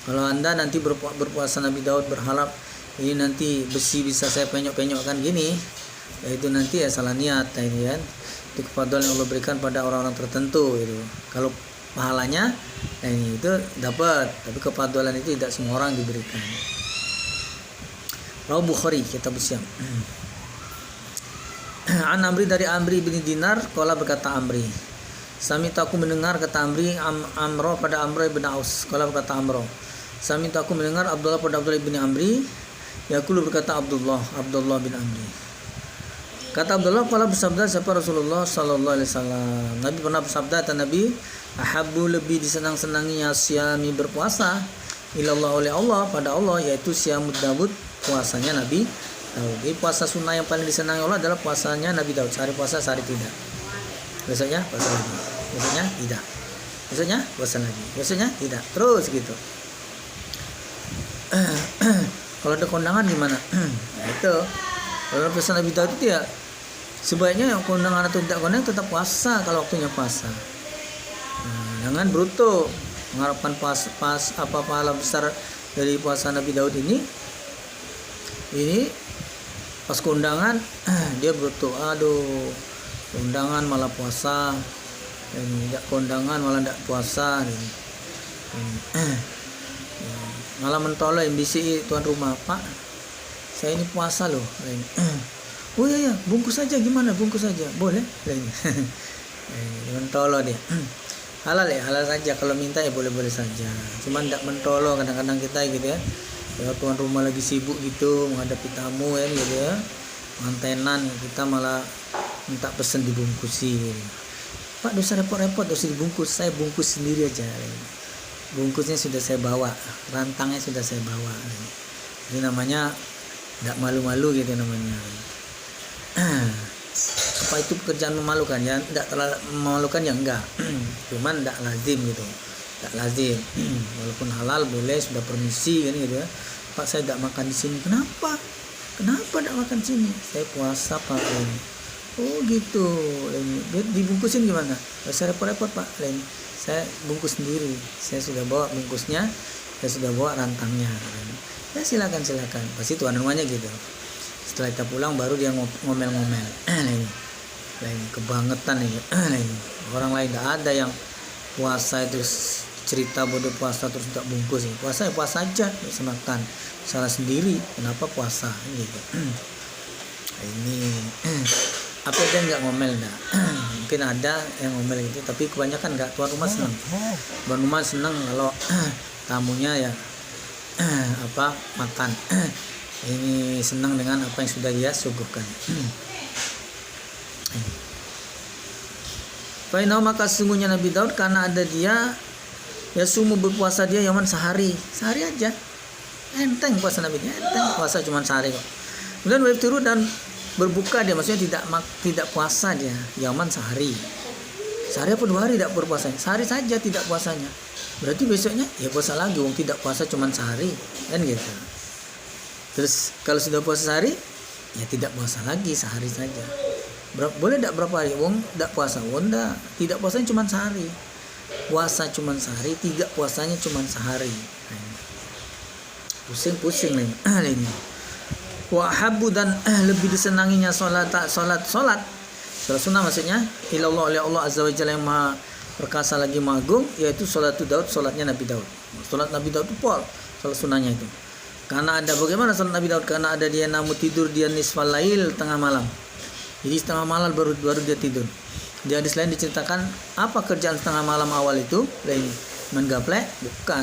Kalau Anda nanti berpuasa Nabi Daud berharap ini nanti besi bisa saya penyok-penyokkan gini, ya itu nanti ya salah niat ini kan. Itu kefadlan yang Allah berikan pada orang-orang tertentu itu. Kalau pahalanya ini itu dapat, tapi kefadlan itu tidak semua orang diberikan. Rawi Bukhari kitab Siam. An Amri dari Amri bin Dinar, qala berkata Amri, sami'tu aku mendengar kata Amri Amro pada Amro bin Aus, qala berkata Amro, sami'tu aku mendengar Abdullah pada Abdullah bin Amri, yaqulu berkata Abdullah bin Amri. Kata Abdullah, qala bersabda siapa Rasulullah sallallahu alaihi wasallam. Nabi pernah bersabda kata Nabi, ahabbu lebih disenang-senanginya siami berpuasa ilallah oleh Allah pada Allah yaitu siamud Daud, puasanya Nabi Daud. Jadi puasa sunnah yang paling disenangi Allah adalah puasanya Nabi Daud. Sehari puasa, sehari tidak. Besoknya puasa lagi. Besoknya tidak. Besoknya puasa lagi. Besoknya tidak. Terus gitu. Kalau ada kondangan gimana? Nah, itu. Kalau puasa Nabi Daud itu ya sebaiknya yang kondangan atau tidak kondangan tetap puasa kalau waktunya puasa. Nah, jangan bruto mengharapkan pas apa pahala besar dari puasa Nabi Daud ini pas kondangan dia bruto, aduh kondangan malah puasa, ini kondangan malah tidak puasa, ini. Malah mentolong bisi tuan rumah, Pak saya ini puasa loh, ini. Oh iya bungkus saja, gimana bungkus saja boleh, ini. Mentolong dia. Halal ya, halal saja kalau minta ya boleh-boleh saja, cuman tidak mentolong kadang-kadang kita gitu ya. Ya tuan rumah lagi sibuk gitu menghadapi tamu ya gitu ya, mantenan kita malah minta pesen dibungkusin. Pak dosa repot-repot dosa dibungkus, saya bungkus sendiri aja. Bungkusnya sudah saya bawa, rantangnya sudah saya bawa. Ini namanya tidak malu-malu gitu namanya. Apa itu pekerjaan memalukan? Ya tidak terlalu memalukan ya enggak. Cuman tidak lazim gitu. Tak lazim, walaupun halal boleh sudah permisi kan gitu ya. Pak saya tidak makan di sini. Kenapa tidak makan di sini? Saya puasa Pak ini. Oh gitu. Ini dibungkusin gimana? Saya repot-repot Pak. Ini saya bungkus sendiri. Saya sudah bawa bungkusnya, saya sudah bawa rantangnya. Ya silakan. Pasti tuan rumahnya gitu. Setelah kita pulang baru dia ngomel-ngomel. Ini kebangetan ini. Orang lain tidak ada yang puasa itu cerita bodoh puasa terus tidak bungkus ya. Puasa ya puasa aja, bisa makan. Salah sendiri, kenapa puasa gitu. Ini apa dia nggak ngomel dah. Mungkin ada yang ngomel gitu, tapi kebanyakan nggak. Tuan rumah senang. Tuan rumah senang kalau tamunya ya makan. Ini senang dengan apa yang sudah dia suguhkan. Fainau maka sesungguhnya Nabi Daud karena ada dia ya sumu berpuasa dia yaman sehari aja, enteng puasa Nabi dia, enteng puasa cuma sehari kok. Kemudian waftiru dan berbuka dia, maksudnya tidak puasa dia yaman sehari apa 2 hari tidak berpuasa, sehari saja tidak puasanya, berarti besoknya ya puasa lagi, wong tidak puasa cuma sehari kan gitu. Terus kalau sudah puasa sehari ya tidak puasa lagi sehari saja. Boleh tidak berapa hari? Wong tidak puasa, wong tidak puasanya cuma sehari. Puasa cuma sehari, tidak puasanya cuma sehari. Pusing nih. Wa habbu dan lebih disenanginya salat sunnah maksudnya ilallah oleh Allah azza wa jalla yang maha perkasa lagi maha agung, yaitu salat Daud, salatnya Nabi Daud. Salat Nabi Daud itu salat sunnahnya itu. Karena ada bagaimana salat Nabi Daud? Karena ada dia namu tidur dia nisfal lail tengah malam. Jadi setengah malam baru dia tidur. Di hadis lain diceritakan apa kerjaan setengah malam awal itu? Lain main gaplek? Bukan.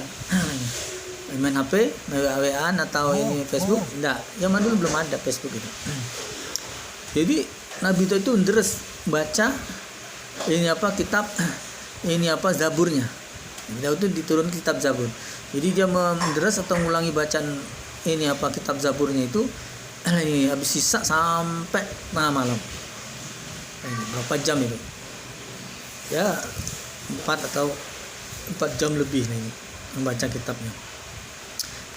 Main HP, main WA-an atau ini Facebook? Enggak. Zaman dulu belum ada Facebook itu. Jadi Nabi itu deres baca kitab Zaburnya. Daud itu diturun kitab Zabur. Jadi dia menderas atau mengulangi bacaan kitab Zaburnya itu ini habis sisa sampai tengah malam. Ini berapa jam itu? Ya 4 jam lebih ini membaca kitabnya.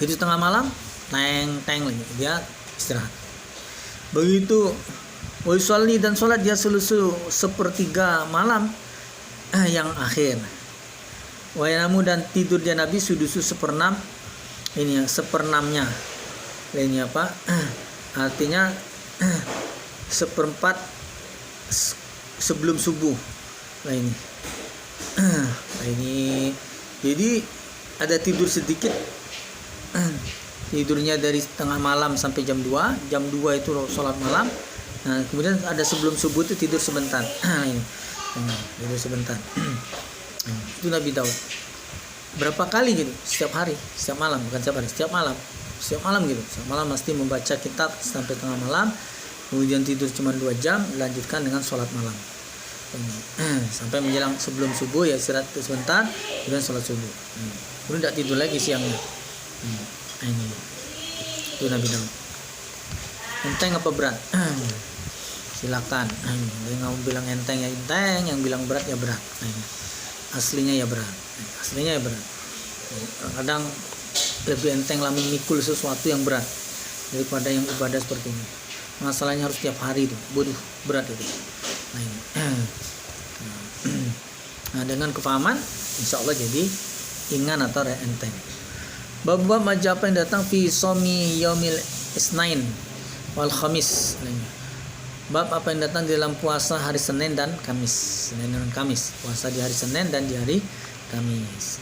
Itu tengah malam teng lagi dia istirahat. Begitu Waisolli dan sholat dia selusuh sepertiga malam yang akhir. Wayanamu dan tidur dia Nabi sudusu seperenam seperenamnya. Ini artinya seperempat sebelum subuh. Ini jadi ada tidur sedikit. Tidurnya dari tengah malam sampai jam 2 itu sholat malam. Nah, kemudian ada sebelum subuh itu tidur sebentar. Tidur sebentar. Itu Nabi Daud. Berapa kali gitu? Setiap hari, setiap malam, bukan setiap hari, setiap malam gitu. Setiap malam pasti membaca kitab sampai tengah malam. Kemudian tidur cuma 2 jam, lanjutkan dengan sholat malam. Sampai menjelang sebelum subuh ya istirahat sebentar, kemudian sholat subuh. Kemudian tidak tidur lagi siangnya. Ini itu Nabi Daud. Enteng apa berat? Silakan. Yang bilang enteng ya enteng, yang bilang berat ya berat. Aslinya ya berat. Kadang lebih enteng lah memikul sesuatu yang berat daripada yang ibadah seperti ini. Masalahnya harus tiap hari itu, berat itu. Nah, dengan kefahaman, insya Allah jadi ringan atau enteng. Bab-bab apa yang datang fi somi yaumil isnain wal khamis. Bab apa yang datang di dalam puasa hari Senin dan Kamis. Senin dan Kamis. Puasa di hari Senin dan di hari Kamis.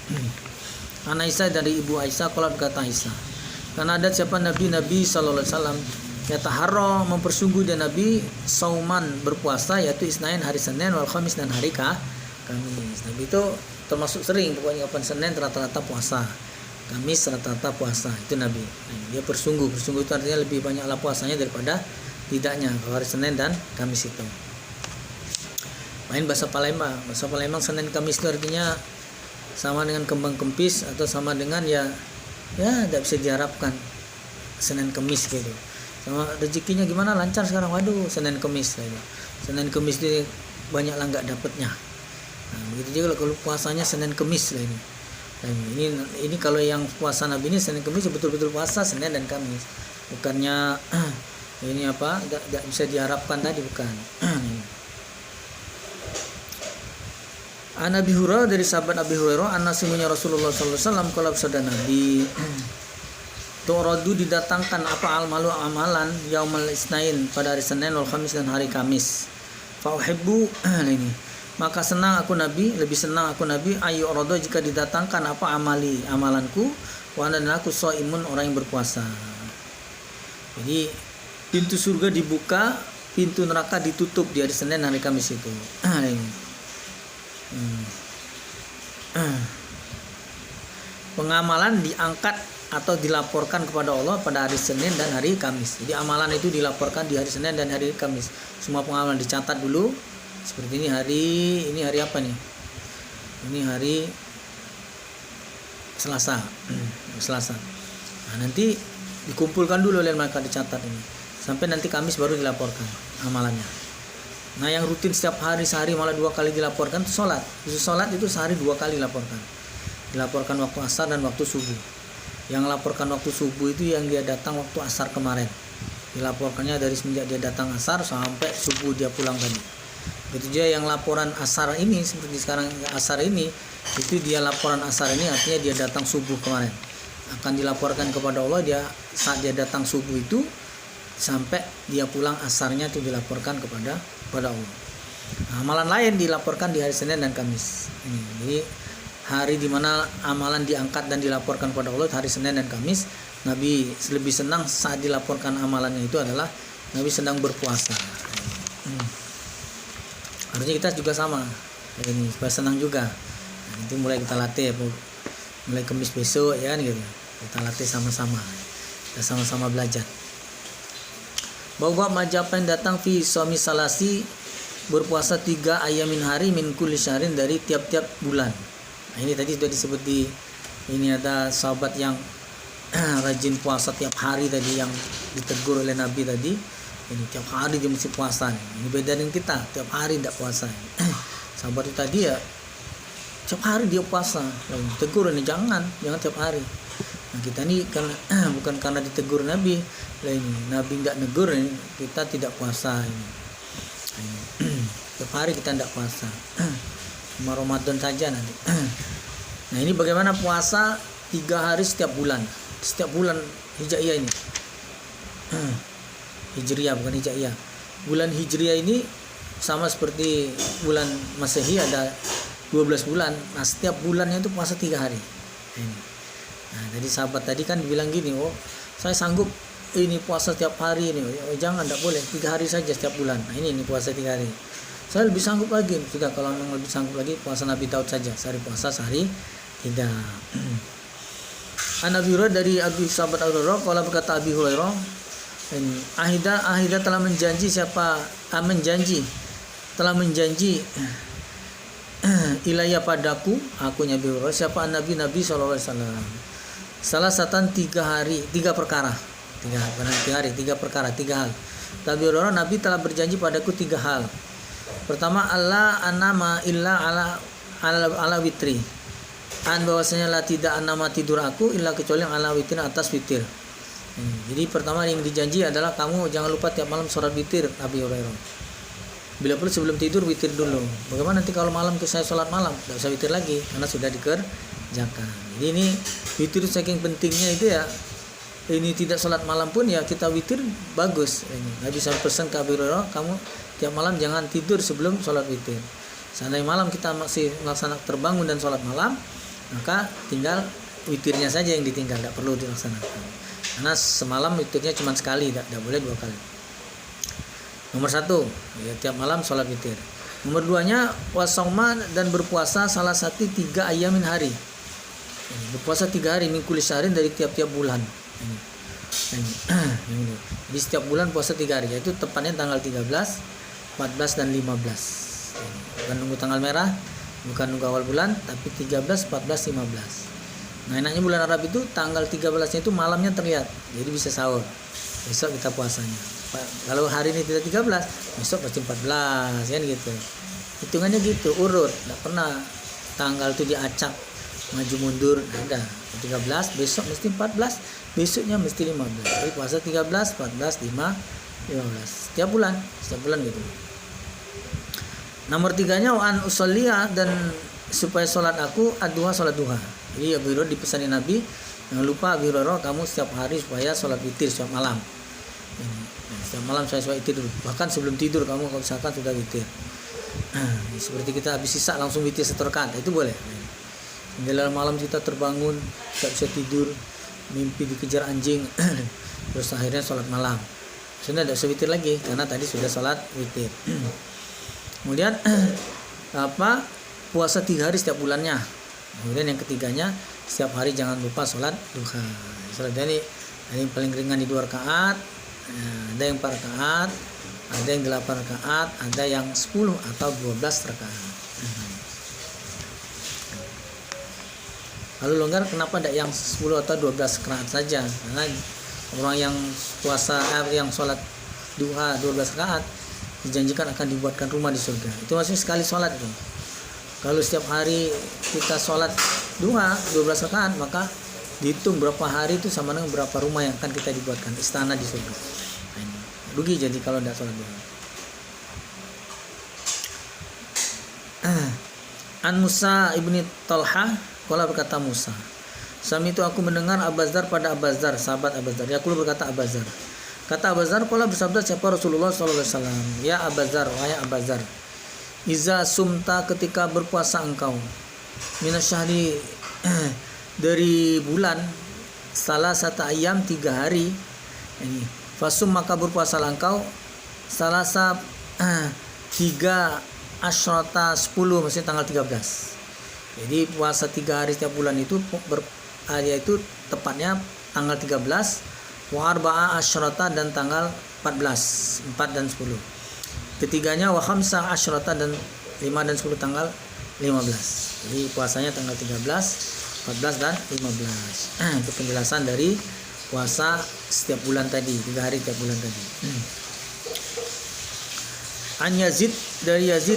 An Aisyah dari Ibu Aisyah qala berkata Aisyah. Karena ada siapa Nabi sallallahu alaihi wasallam yataharra mempersungguh dia Nabi sauman berpuasa yaitu isnain hari Senin wal khamis dan hari Kamis. Nabi itu termasuk sering pokoknya kapan Senin rata-rata puasa. Kamis rata-rata puasa itu Nabi. Dia bersungguh itu artinya lebih banyaklah puasanya daripada tidaknya kalau hari Senin dan Kamis itu. Main bahasa Palembang Senin Kamis itu artinya sama dengan kembang kempis atau sama dengan ya tidak bisa diharapkan Senin Kamis gitu. Sama rezekinya gimana lancar sekarang, waduh Senin Kamis gitu. Senin Kamis itu banyaklah nggak dapatnya. Nah, begitu juga kalau puasanya Senin Kamis lah ini. Dan ini kalau yang puasa Nabi ini Senin Kamis betul-betul puasa Senin dan Kamis. Bukannya ini tidak bisa diharapkan tadi, bukan. An Abi Hurairah dari sahabat Abi Hurairah anasumunya Rasulullah sallallahu alaihi wasallam kalau bersabda Nabi Tu'radu didatangkan apa amalan yaumul isnain pada hari Senin wal Khamis dan hari Kamis. Fa uhibbu ini maka lebih senang aku Nabi ayu rodo jika didatangkan apa amalanku wa dan aku shaimun orang yang berpuasa. Jadi pintu surga dibuka, pintu neraka ditutup di hari Senin dan hari Kamis itu. Pengamalan diangkat atau dilaporkan kepada Allah pada hari Senin dan hari Kamis. Jadi amalan itu dilaporkan di hari Senin dan hari Kamis. Semua pengamalan dicatat dulu. Seperti ini hari apa nih? Ini hari Selasa. Nah, nanti dikumpulkan dulu oleh mereka dicatat ini. Sampai nanti Kamis baru dilaporkan amalannya. Nah, yang rutin setiap hari sehari malah 2 kali dilaporkan itu sholat. Sholat itu sehari 2 kali dilaporkan. Dilaporkan waktu asar dan waktu subuh. Yang laporkan waktu subuh itu yang dia datang waktu asar kemarin. Dilaporkannya dari semenjak dia datang asar sampai subuh dia pulang tadi. Begitu juga yang laporan asar ini seperti sekarang asar ini itu dia laporan asar ini artinya dia datang subuh kemarin akan dilaporkan kepada Allah dia saat dia datang subuh itu sampai dia pulang asarnya itu dilaporkan kepada Allah. Nah, amalan lain dilaporkan di hari Senin dan Kamis. Jadi hari di mana amalan diangkat dan dilaporkan kepada Allah hari Senin dan Kamis. Nabi lebih senang saat dilaporkan amalannya itu adalah Nabi sedang berpuasa. Harusnya kita juga sama ini supaya senang juga. Nah, itu mulai kita latih mulai Kamis besok ya kan gitu. Kita latih sama-sama. Kita sama-sama belajar. Bahwa apa yang datang fi somi salasi berpuasa 3 ayamin hari min kulli syahrin dari tiap-tiap bulan. Nah, ini tadi sudah disebut di ini ada sahabat yang rajin puasa tiap hari tadi yang ditegur oleh Nabi tadi. Ini tiap hari dia mesti puasa. Ini beda dengan kita, tiap hari tidak puasa. Sahabat itu tadi ya tiap hari dia puasa. Ditegur ini jangan tiap hari. Nah, kita ini kan bukan karena ditegur Nabi. Lah ini Nabi tidak negur ini kita tidak puasa ini. Tiap hari kita tidak puasa. Cuma Ramadan saja nanti. Nah, ini bagaimana puasa 3 hari setiap bulan. Setiap bulan Hijaiyah ini. Hijriyah bukan Hijaiyah. Bulan Hijriyah ini sama seperti bulan Masehi ada 12 bulan. Nah, setiap bulannya itu puasa 3 hari. Nah, jadi sahabat tadi kan bilang gini, oh saya sanggup ini puasa tiap hari ini. Oh, jangan, tidak boleh, 3 hari saja setiap bulan. Nah, ini puasa 3 hari. Saya lebih sanggup lagi. Sudah, kalau memang lebih sanggup lagi puasa Nabi Daud saja, sehari puasa sehari tidak. An Abi Hurairah dari sahabat Abu Hurairah, kalau berkata Abi Hurairah, Ahida telah menjanji telah menjanji ilayya padaku, akunya Abi Hurairah, siapa Nabi sallallahu alaihi wasallam. Salah satan 3 hari, 3 perkara. 3 hal. Tapi Hurairah, Nabi telah berjanji padaku 3 hal. Pertama, Allah anama illa ala witri. Bahwasanya lah tidak anama tidur aku illa kecuali ala witri, atas witir. Jadi pertama yang dijanji adalah kamu jangan lupa tiap malam sholat witir, Abi Hurairah. Bila perlu sebelum tidur witir dulu. Bagaimana nanti kalau malam itu saya sholat malam, tidak usah witir lagi karena sudah dikerjakan. Jadi ini witir saking pentingnya itu ya. Ini tidak sholat malam pun ya kita witir bagus. Nabi sampai pesan ke Abi Hurairah, kamu tiap malam jangan tidur sebelum sholat witir. Seandainya malam kita masih melaksanakan terbangun dan sholat malam, maka tinggal witirnya saja yang ditinggal, tidak perlu dilaksanakan. Karena semalam witirnya cuma sekali, tidak boleh 2 kali. Nomor 1, ya, tiap malam sholat witir. Nomor 2-nya wasauma dan berpuasa salah satu 3 ayamin hari. Berpuasa 3 hari min kulli syahrin dari tiap-tiap bulan. Di setiap bulan puasa 3 hari, yaitu tepatnya tanggal 13, 14 dan 15. Bukan nunggu tanggal merah, bukan nunggu awal bulan, tapi 13, 14, 15. Nah, enaknya bulan Arab itu tanggal 13-nya itu malamnya terlihat. Jadi bisa sahur. Besok kita puasanya. Kalau hari ini tidak 13, besok pasti 14, kan gitu. Hitungannya gitu, urut. Enggak pernah tanggal itu diacak maju mundur, ada. 13, besok mesti 14, besoknya mesti 15. Jadi puasa 13, 14, 5, 15. Setiap bulan gitu. Nomor 3-nya an usolliya dan supaya sholat aku ad-duha, sholat duha. Jadi Abu Hurairah dipesani Nabi, jangan lupa Abu Hurairah kamu setiap hari supaya sholat witir setiap malam. Setiap malam saya sholat witir dulu. Bahkan sebelum tidur kamu kalau misalkan sudah witir. Seperti kita habis sisa langsung witir 1 rakaat, itu boleh. Dalam malam kita terbangun, tidak bisa tidur, mimpi dikejar anjing, terus akhirnya sholat malam. Sudah tidak usah witir lagi karena tadi sudah sholat witir. Kemudian puasa 3 hari setiap bulannya. Kemudian yang ketiganya setiap hari jangan lupa sholat duha. Sholat ini paling ringan di 2 rakaat, ada yang 4 rakaat, ada yang 8 rakaat, ada yang 10 atau 12 rakaat. Lalu longgar kenapa tidak yang 10 atau 12 rakaat saja? Karena orang yang puasa yang sholat duha 12 rakaat dijanjikan akan dibuatkan rumah di surga. Itu maksudnya sekali sholat itu. Kalau setiap hari kita sholat duha 12 rakaat, maka dihitung berapa hari itu sama dengan berapa rumah yang akan kita dibuatkan istana di surga. Rugi jadi kalau tidak sholat duha. An Musa ibni Talha, qala berkata Musa, Sami itu aku mendengar Abazar pada Abazar, sahabat Abazar. Yaqulu berkata Abazar. Kata Abazar, qala bersabda siapa Rasulullah sallallahu alaihi wasallam, ya Abazar, wahai Abazar, iza sumta ketika berpuasa engkau minasyahri dari bulan salah satu ayam 3 hari ini fasum maka berpuasalah engkau salah 3 asyrata 10 maksudnya tanggal 13. Jadi puasa 3 hari setiap bulan itu yaitu tepatnya tanggal 13 wa arba'a asyrata dan tanggal 14, 4 dan 10. Ketiganya wa khamsa asyrata dan 5 dan 10 tanggal 15. Jadi puasanya tanggal 13, 14 dan 15. Itu penjelasan dari puasa setiap bulan tadi, 3 hari tiap bulan tadi. An Yazid, dari Yazid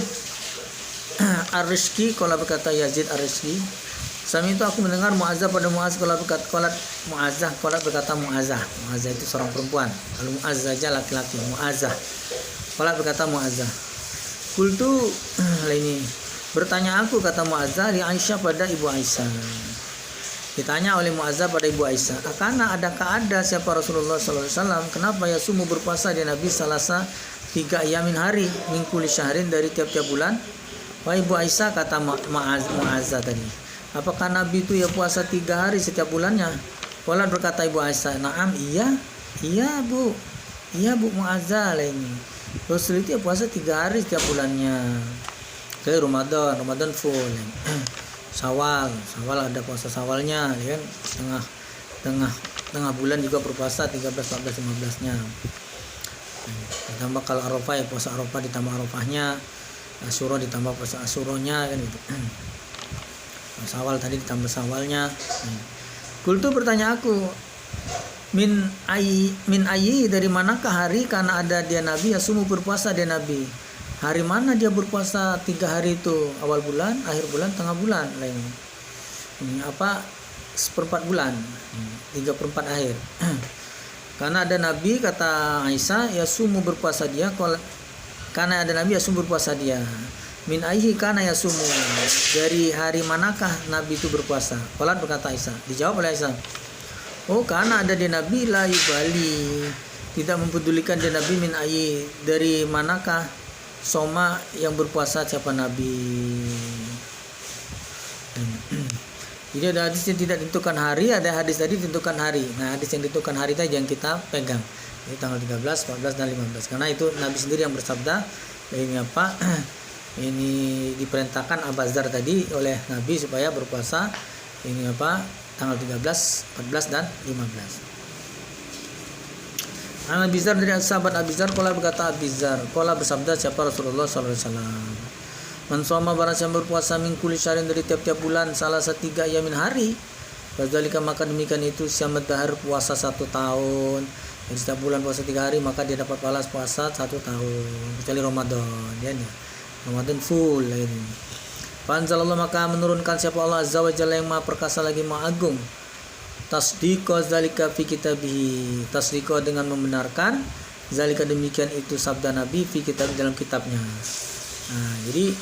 Ar-Rizki, qala berkata Yazid Ar-Rizki, sami itu aku mendengar Mu'azzah pada Mu'az qala berkata Mu'azzah itu seorang perempuan. Kalau Mu'azzah aja laki-laki, Mu'azzah. Qala berkata Mu'azzah, qultu ini bertanya aku, kata Mu'azzah, li Aisyah pada ibu Aisyah. Ditanya oleh Mu'azzah pada ibu Aisyah, adakah ada siapa Rasulullah SAW, kenapa ya sumu berpuasa dia Nabi salasa 3 ayamin hari min kulli syahrin dari tiap-tiap bulan. Wahai ibu Aisyah, kata Mu'azzah tadi, apakah Nabi itu ya puasa 3 hari setiap bulannya? Qala berkata ibu Aisyah, na'am, iya bu Mu'azzah lah ini. Rasul itu ya puasa 3 hari setiap bulannya. Ke Ramadan full. Syawal ada puasa Syawalnya, ya kan? Tengah bulan juga berpuasa 13, 14, 15-nya. Ditambah kalau Arafah ya puasa Arafah ditambah Arafahnya, Asyura ditambah puasa Asyuranya kan gitu. Syawal tadi ditambah Syawalnya. Kultu bertanya aku, min ayyi dari manakah hari karena ada dia Nabi ya sumu berpuasa dia Nabi. Hari mana dia berpuasa 3 hari itu? Awal bulan, akhir bulan, tengah bulan lain. Ini apa? 1/4 bulan, 3/4 akhir. Karena ada Nabi, kata Aisyah, ya sumu berpuasa dia. Karena ada Nabi ya sumu berpuasa dia. Min ayyi kana ya sumu, dari hari manakah Nabi itu berpuasa? Qalat berkata Aisyah, dijawab oleh Aisyah, oh karena ada dia Nabi la yubali, tidak mempedulikan dia Nabi min ayyi, dari manakah soma yang berpuasa siapa Nabi. Jadi ada hadis yang tidak ditentukan hari, ada hadis tadi ditentukan hari. Nah, hadis yang ditentukan hari tadi yang kita pegang. Ini tanggal 13, 14 dan 15. Karena itu Nabi sendiri yang bersabda, ini apa? Ini diperintahkan Abazar tadi oleh Nabi supaya berpuasa ini apa? Tanggal 13, 14 dan 15. Abizar dari sahabat Abizar, qala berkata Abizar, qala bersabda siapa Rasulullah sallallahu alaihi wasallam, man shoma barang siapa berpuasa min kulli syahrin dari tiap-tiap bulan salah 3 ayamin hari, fadzalika maka demikian itu syamat dahar puasa 1 tahun. Jadi setiap bulan puasa 3 hari maka dia dapat pahala puasa 1 tahun, kecuali Ramadan ya. Ramadan full ini. Panzalallah maka menurunkan siapa Allah azza wa jalla yang maha perkasa lagi maha agung, tasdiqo zalika fi kitabihi, tasdiqo dengan membenarkan zalika demikian itu sabda Nabi fi kitab dalam kitabnya. Nah, jadi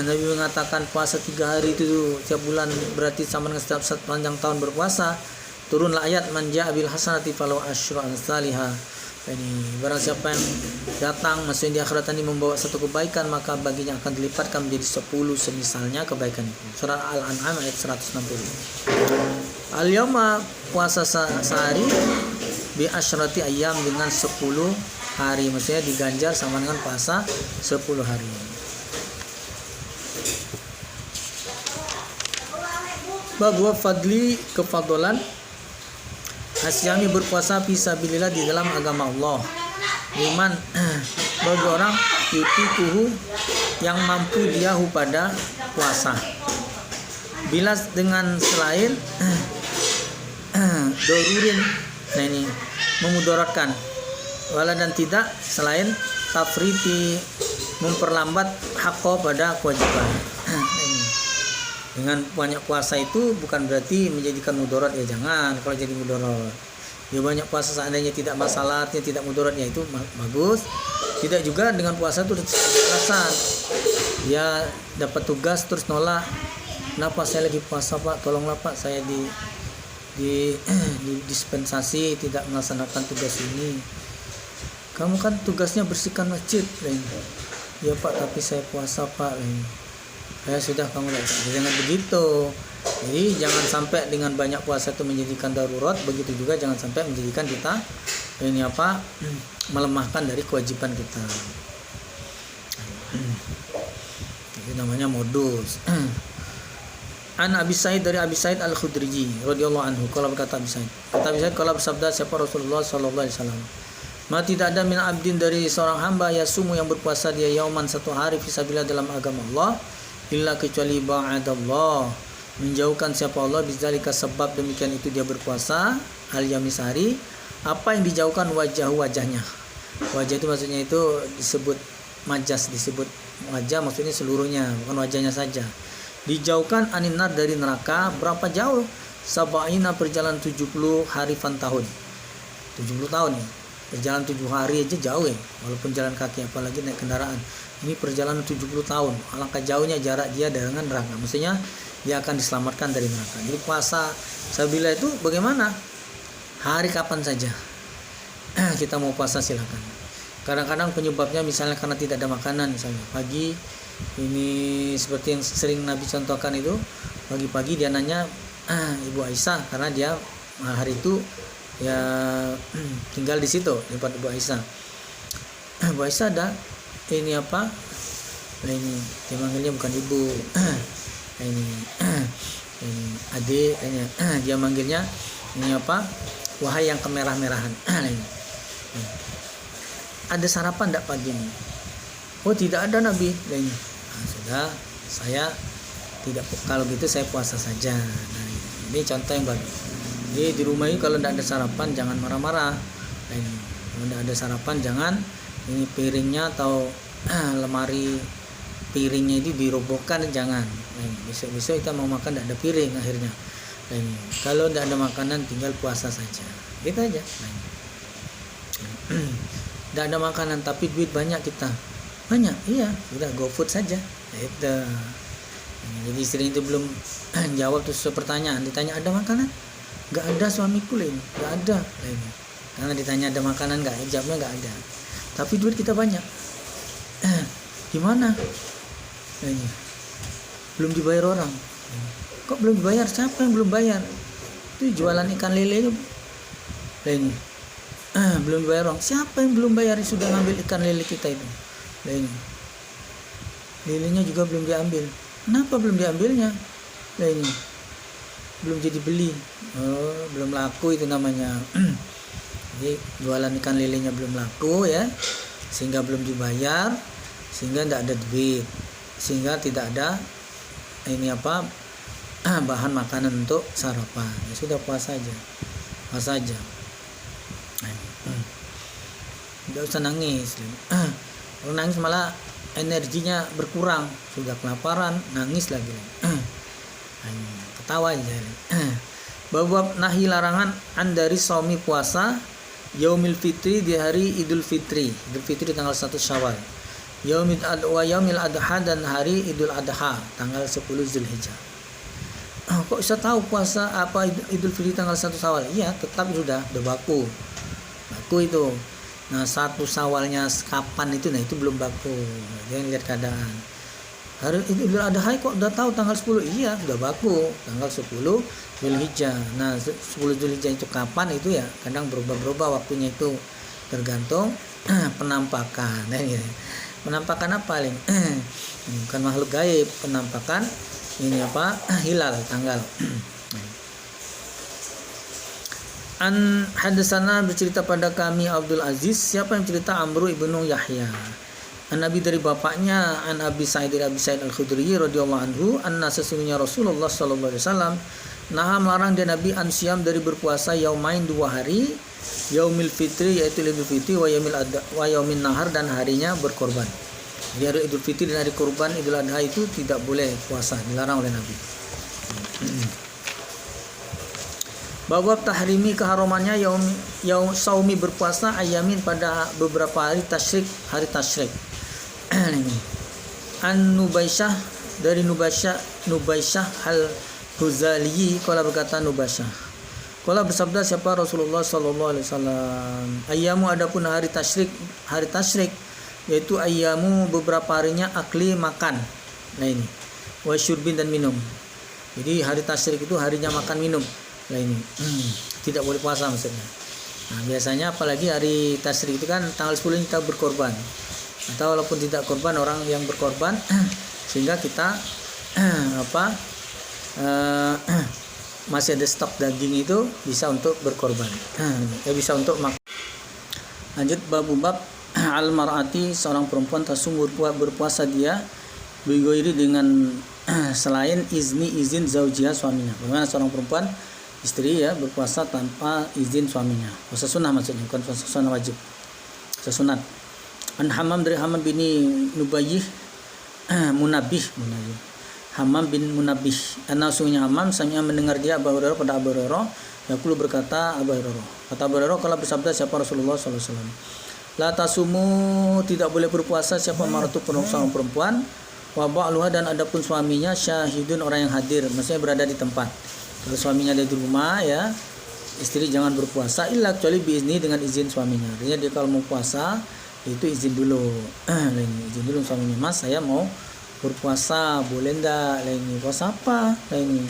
Nabi mengatakan puasa 3 hari itu tiap bulan berarti sama dengan setiap sepanjang tahun berpuasa. Turunlah ayat man ja'a bil hasanati falahu asyru amsalihha. Ini barang siapa yang datang maksudnya di akhirat ini membawa satu kebaikan maka baginya akan dilipatkan menjadi 10 semisalnya kebaikan itu. Surah Al-An'am ayat 160. Al-yawma puasa sehari bi asyrati ayyam dengan 10 hari, maksudnya diganjar sama dengan puasa 10 hari. Bab fadli kefadolan asyami berpuasa fisabilillah di dalam agama Allah. Liman bagi orang yutikuhu yang mampu diahu pada puasa. Bila dengan selain dorurin, nah ini memudaratkan, wala dan tidak selain tafriti memperlambat hakko pada kewajiban. Dengan banyak puasa itu bukan berarti menjadikan mudarat ya, jangan. Kalau jadi mudarat ya banyak puasa seandainya tidak masalahnya tidak mudarat ya itu bagus. Tidak juga dengan puasa itu alasan ya dapat tugas terus nolak, kenapa saya lagi puasa Pak, tolonglah Pak saya di dispensasi tidak melaksanakan tugas ini. Kamu kan tugasnya bersihkan masjid ya Pak, tapi saya puasa Pak. Ya sudah, kamu jangan begitu. Jadi jangan sampai dengan banyak puasa itu menjadikan darurat, begitu juga jangan sampai menjadikan kita ini apa melemahkan dari kewajiban kita. Itu namanya modus. An Abi Sa'id dari Abi Sa'id Al-Khudri radhiyallahu anhu, kalau berkata Abi Sa'id, kata Abi Sa'id kalau bersabda siapa Rasulullah sallallahu alaihi wasallam, Ma tidak ada min abdin dari seorang hamba yasumu yang berpuasa dia yauman satu hari fisabilillah dalam agama Allah illa kecuali ba'adallah menjauhkan siapa Allah bizalika sebab demikian itu dia berpuasa al-yami sehari. Apa yang dijauhkan wajahnya. Wajah itu maksudnya itu disebut majas, disebut wajah maksudnya seluruhnya, bukan wajahnya saja. Dijauhkan aninar dari neraka berapa jauh? Sabaina perjalanan 70 harifan tahun. 70 tahun ya. Perjalanan 7 hari aja jauh ya, walaupun jalan kaki apalagi naik kendaraan. Ini perjalanan 70 tahun. Alangkah jauhnya jarak dia dengan neraka. Maksudnya dia akan diselamatkan dari neraka. Jadi puasa sabila itu bagaimana? Hari kapan saja kita mau puasa silakan. Kadang-kadang penyebabnya misalnya karena tidak ada makanan, misalnya pagi ini seperti yang sering Nabi contohkan itu, pagi-pagi dia nanya Ibu Aisyah karena dia hari itu ya tinggal di situ di tempat Ibu Aisyah. Ibu Aisyah ada ini apa? Ini dia manggilnya bukan ibu. Ini adik, dia manggilnya ini apa? Wahai yang kemerah-merahan. Ada sarapan enggak pagi ini? Oh tidak ada Nabi. Sudah saya tidak, kalau gitu saya puasa saja. Nah, ini contoh yang bagus. Jadi di rumah ini kalau tidak ada sarapan jangan marah-marah. Kalau tidak ada sarapan jangan ini piringnya atau lemari piringnya itu dirobohkan, jangan. Besok-besok kita mau makan tidak ada piring akhirnya. Kalau tidak ada makanan tinggal puasa saja. Gitu aja. Tidak ada makanan tapi duit banyak kita. Banyak, iya. Sudah go food saja. Itu. Jadi istri itu belum jawab tuh pertanyaan. Ditanya ada makanan? Gak ada suamiku lain, gak ada lain. Karena ditanya ada makanan gak, jawabnya gak ada. Tapi duit kita banyak. Gimana? Lainnya. Belum dibayar orang. Kok belum dibayar? Siapa yang belum bayar? Itu jualan ikan lele itu. Lainnya. Belum dibayar orang. Siapa yang belum bayar sudah ngambil ikan lele kita itu? Lainnya. Lelenya juga belum diambil. Kenapa belum diambilnya? Lainnya. Belum jadi beli. Oh, belum laku itu namanya. Jadi jualan ikan lelenya belum laku ya, sehingga belum dibayar, sehingga tidak ada duit, sehingga tidak ada ini apa bahan makanan untuk sarapan. Ya sudah puasa aja, puasa aja. Tidak usah nangis. Kalau nangis malah energinya berkurang, sudah kelaparan nangis lagi. Ketawa aja. Bab nahi larangan dari saumi puasa yaumil fitri di hari Idul Fitri. Idul Fitri tanggal 1 Syawal. Yaumil adha dan hari Idul Adha tanggal 10 Zulhijjah. Kok bisa tahu puasa apa Idul Fitri tanggal 1 Syawal? Iya, tetap sudah baku. Baku itu. Nah, 1 Syawalnya kapan itu? Nah, itu belum baku. Jangan lihat keadaan. Hari Idul Adha kok udah tahu tanggal 10? Iya, sudah baku. Tanggal 10 Zulhijjah. Nah, 10 Zulhijjah itu kapan itu ya? Kadang berubah-ubah waktunya itu tergantung penampakan. Penampakan apa paling? Bukan makhluk gaib, penampakan ini apa? Hilal tanggal. An hadasana bercerita pada kami Abdul Aziz. Siapa yang cerita? Amru ibnu Yahya. An Nabi dari bapaknya An Abi Sa'id Al-Khudri radhiyallahu anhu anna sesungguhnya Rasulullah sallallahu alaihi wasallam nah melarang dia Nabi ansiam dari berpuasa yaumain 2 hari, yaumil fitri yaitu Idul Fitri wa yaumin nahar dan harinya berkorban. Jadi hari Idul Fitri dan hari kurban Idul Adha itu tidak boleh puasa, dilarang oleh Nabi. Bab tahrimi keharumannya yaum saumi berpuasa ayamin pada beberapa hari tasyrik, hari tasyrik. An Nubaisyah dari Nubaisyah al-Huzali kala berkata Nubaisyah. Kala bersabda siapa Rasulullah sallallahu alaihi wasallam, ayamu adapun hari tasyrik yaitu ayamu beberapa harinya akli makan. Nah ini wa syurbin dan minum. Jadi hari tasyrik itu harinya makan minum. Nah ini tidak boleh puasa maksudnya. Nah biasanya apalagi hari tasyrik itu kan tanggal 10 kita berkorban. Atau walaupun tidak korban orang yang berkorban sehingga kita masih ada stok daging itu bisa untuk berkorban. Ya bisa untuk makan. Lanjut bab al mar'ati, seorang perempuan tasum berpuasa dia bigoiri dengan selain izin zaujiha, suaminya. Bagaimana seorang perempuan istri ya berpuasa tanpa izin suaminya. Puasa sunnah maksudnya, bukan puasa sunnah wajib. Puasa sunat. An Hammam, dari Hammam bin Nubayyih Munabih. Hammam bin Munabih. Anasunya Hammam sami'a mendengar dia Abu Hurairah pada Abu Hurairah yaqulu, berkata Abu Hurairah. Kata Abu Hurairah, kalau bersabda siapa Rasulullah sallallahu alaihi wasallam, la tasumu, tidak boleh berpuasa siapa maratu seorang perempuan, wa ba'luha, dan adapun suaminya syahidun, orang yang hadir, maksudnya berada di tempat. Kalau suaminya ada di rumah ya, istri jangan berpuasa illa kecuali biizni, dengan izin suaminya. Artinya dia kalau mau puasa itu izin dulu. Izin dulu suaminya, mas saya mau berpuasa, boleh enggak? Ini puasa apa? Ini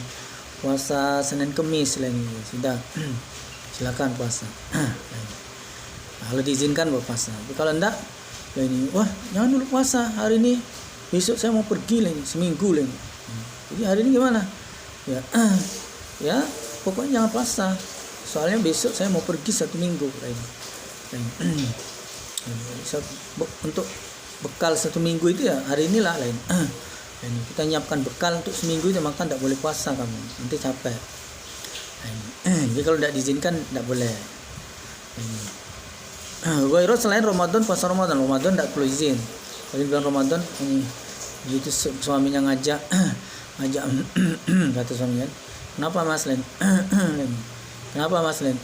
puasa Senin Kemis ini. Sudah. Silakan puasa. Kalau diizinkan berpuasa. Tapi kalau enggak, ini wah, jangan dulu puasa hari ini. Besok saya mau pergi seminggu ini. Jadi hari ini gimana? Ya, pokoknya jangan puasa. Soalnya besok saya mau pergi 1 minggu untuk bekal 1 minggu itu ya hari inilah kita nyiapkan bekal untuk seminggu itu, maka tidak boleh puasa kamu, nanti capek. Jadi kalau tidak diizinkan tidak boleh. Ghairu, selain Ramadan, puasa Ramadan tidak perlu izin. Kalau bulan Ramadan ini itu suaminya ngajak kata suaminya, kenapa mas Len? Kenapa mas Len?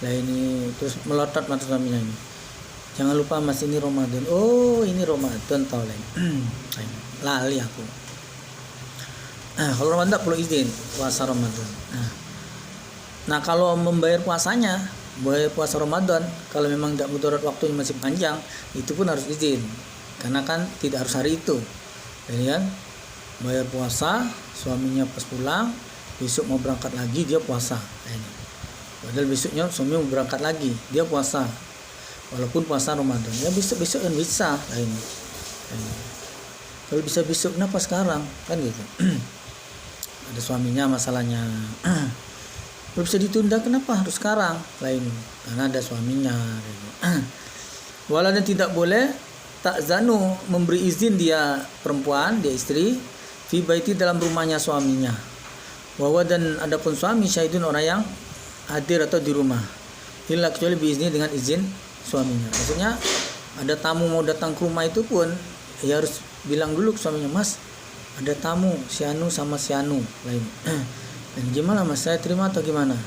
Ini terus melotot mata suaminya ini. Jangan lupa mas, ini Ramadan. Oh ini Ramadan tau Len. Lali aku. Kalau Ramadan tak perlu izin puasa Ramadan. Nah kalau membayar puasanya, bayar puasa Ramadan, kalau memang tidak mudarat waktunya masih panjang, itu pun harus izin, karena kan tidak harus hari itu. Jadi kan bayar puasa, suaminya pas pulang, besok mau berangkat lagi dia puasa. Padahal besoknya suami mau berangkat lagi, dia puasa, walaupun puasa Ramadan. Ya besok kan bisa. Kalau bisa besok, kenapa sekarang? Kan gitu. Ada suaminya masalahnya. Kalau bisa ditunda, kenapa harus sekarang? Karena ada suaminya. Walau dan tidak boleh tak zanu, memberi izin dia perempuan, dia istri, fi baiti, dalam rumahnya suaminya. Wawa, dan adapun suami syahidun, orang yang hadir atau di rumah. Illa kecuali biizni, dengan izin suaminya. Maksudnya ada tamu mau datang ke rumah itu pun ya harus bilang dulu ke suaminya, mas ada tamu si Anu sama si Anu. Dan gimana mas, saya terima atau gimana?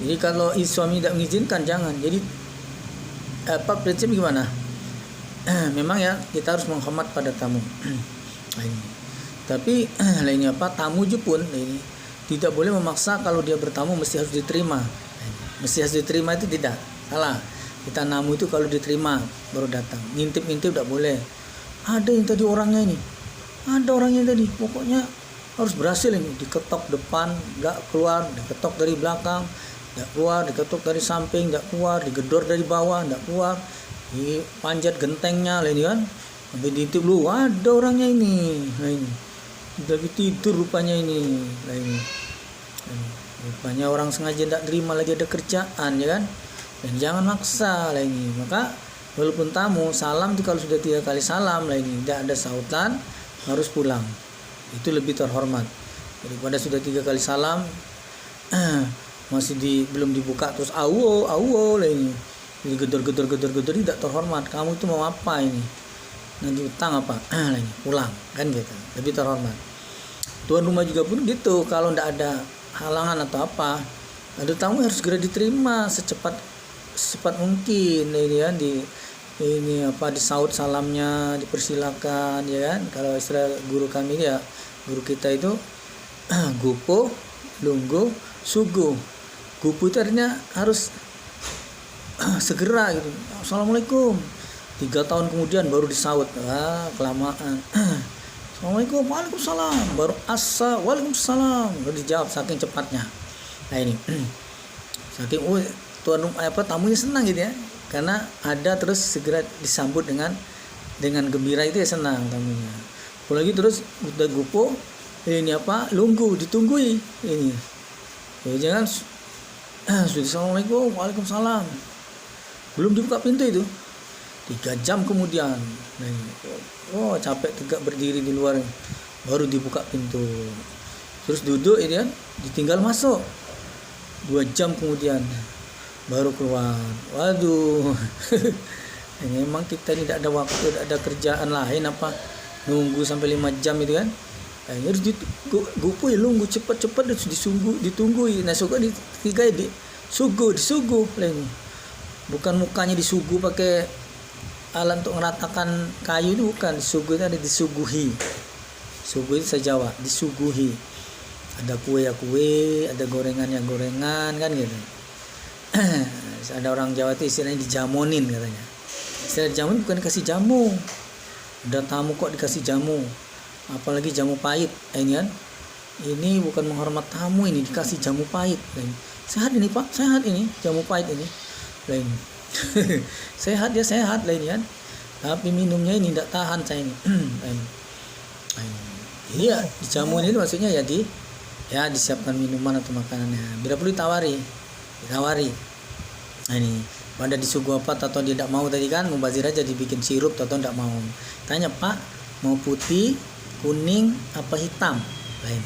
Jadi kalau suami tidak mengizinkan jangan. Jadi prinsip gimana? Memang ya kita harus menghormat pada tamu. Tapi tamu pun ini tidak boleh memaksa. Kalau dia bertamu mesti harus diterima. Mesti harus diterima itu tidak salah. Kita namu itu kalau diterima baru datang. Ngintip-ngintip tidak boleh. Ada yang tadi orangnya ini, ada orangnya tadi, pokoknya harus berhasil ini. Diketok depan nggak keluar, diketok dari belakang nggak keluar, diketok dari samping nggak keluar, digedor dari bawah nggak keluar, dipanjat gentengnya kan, sampai diintip lu, ada orangnya ini. Ini lagi tidur rupanya ini. Rupanya orang sengaja tidak terima lagi ada kerjaan ya kan. Dan jangan maksa ini. Maka walaupun tamu salam itu, kalau sudah 3 kali salam ini tidak ada sautan, harus pulang. Itu lebih terhormat daripada sudah 3 kali salam masih belum dibuka terus awo ini gedor tidak terhormat. Kamu itu mau apa ini? Nanti utang apa? Pulang kan gitu. Lebih terhormat. Tuan rumah juga pun gitu, kalau tidak ada halangan atau apa, ada tamu harus segera diterima secepat mungkin ya, disaut salamnya, dipersilakan ya kan. Kalau istilah guru kami ya, guru kita itu gupo, lunggu, sugu. Gupo itu artinya harus segera gitu. Assalamualaikum. 3 tahun kemudian baru disaut. Kelamaan. Assalamualaikum, waalaikumsalam. Baru waalaikumsalam. Baru dijawab saking cepatnya. Nah ini. Saking tuan rumah tamunya senang gitu ya, karena ada terus segera disambut dengan gembira, itu ya senang tamunya. Apalagi terus udah gupo lunggu, ditunggui ini ya, jangan Sudah assalamualaikum, waalaikumsalam. Belum dibuka pintu itu. 3 jam kemudian. Oh, capek tegak berdiri di luar. Baru dibuka pintu. Terus duduk ini kan, ditinggal masuk. 2 jam kemudian baru keluar. Waduh. Memang kita ini tidak ada waktu, tidak ada kerjaan lain apa nunggu sampai 5 jam itu kan. Harus gupu nunggu cepat-cepat ditunggu. Nah, suka disuguh lain. Bukan mukanya disuguh pakai alat untuk meratakan kayu itu, bukan. Disuguh itu ada disuguhi. Suguh itu saya Jawa, disuguhi. Ada kue, ada gorengan kan gitu. Ada orang Jawa itu istilahnya dijamonin katanya. Istilah jamun bukan dikasih jamu. Udah tamu kok dikasih jamu. Apalagi jamu pahit, ini kan. Ini bukan menghormat tamu, ini dikasih jamu pahit. Sehat ini Pak, sehat ini jamu pahit ini. Lain. sehat lain kan. Tapi minumnya ini tidak tahan saya ini. Iya, dijamuin itu maksudnya ya disiapkan minuman atau makanannya. Bila perlu ditawari. Nah ini, pada disuguh apa atau dia tidak mau tadi kan, mubazir aja dibikin sirup atau tidak mau. Tanya, Pak, mau putih, kuning, apa hitam? Lain.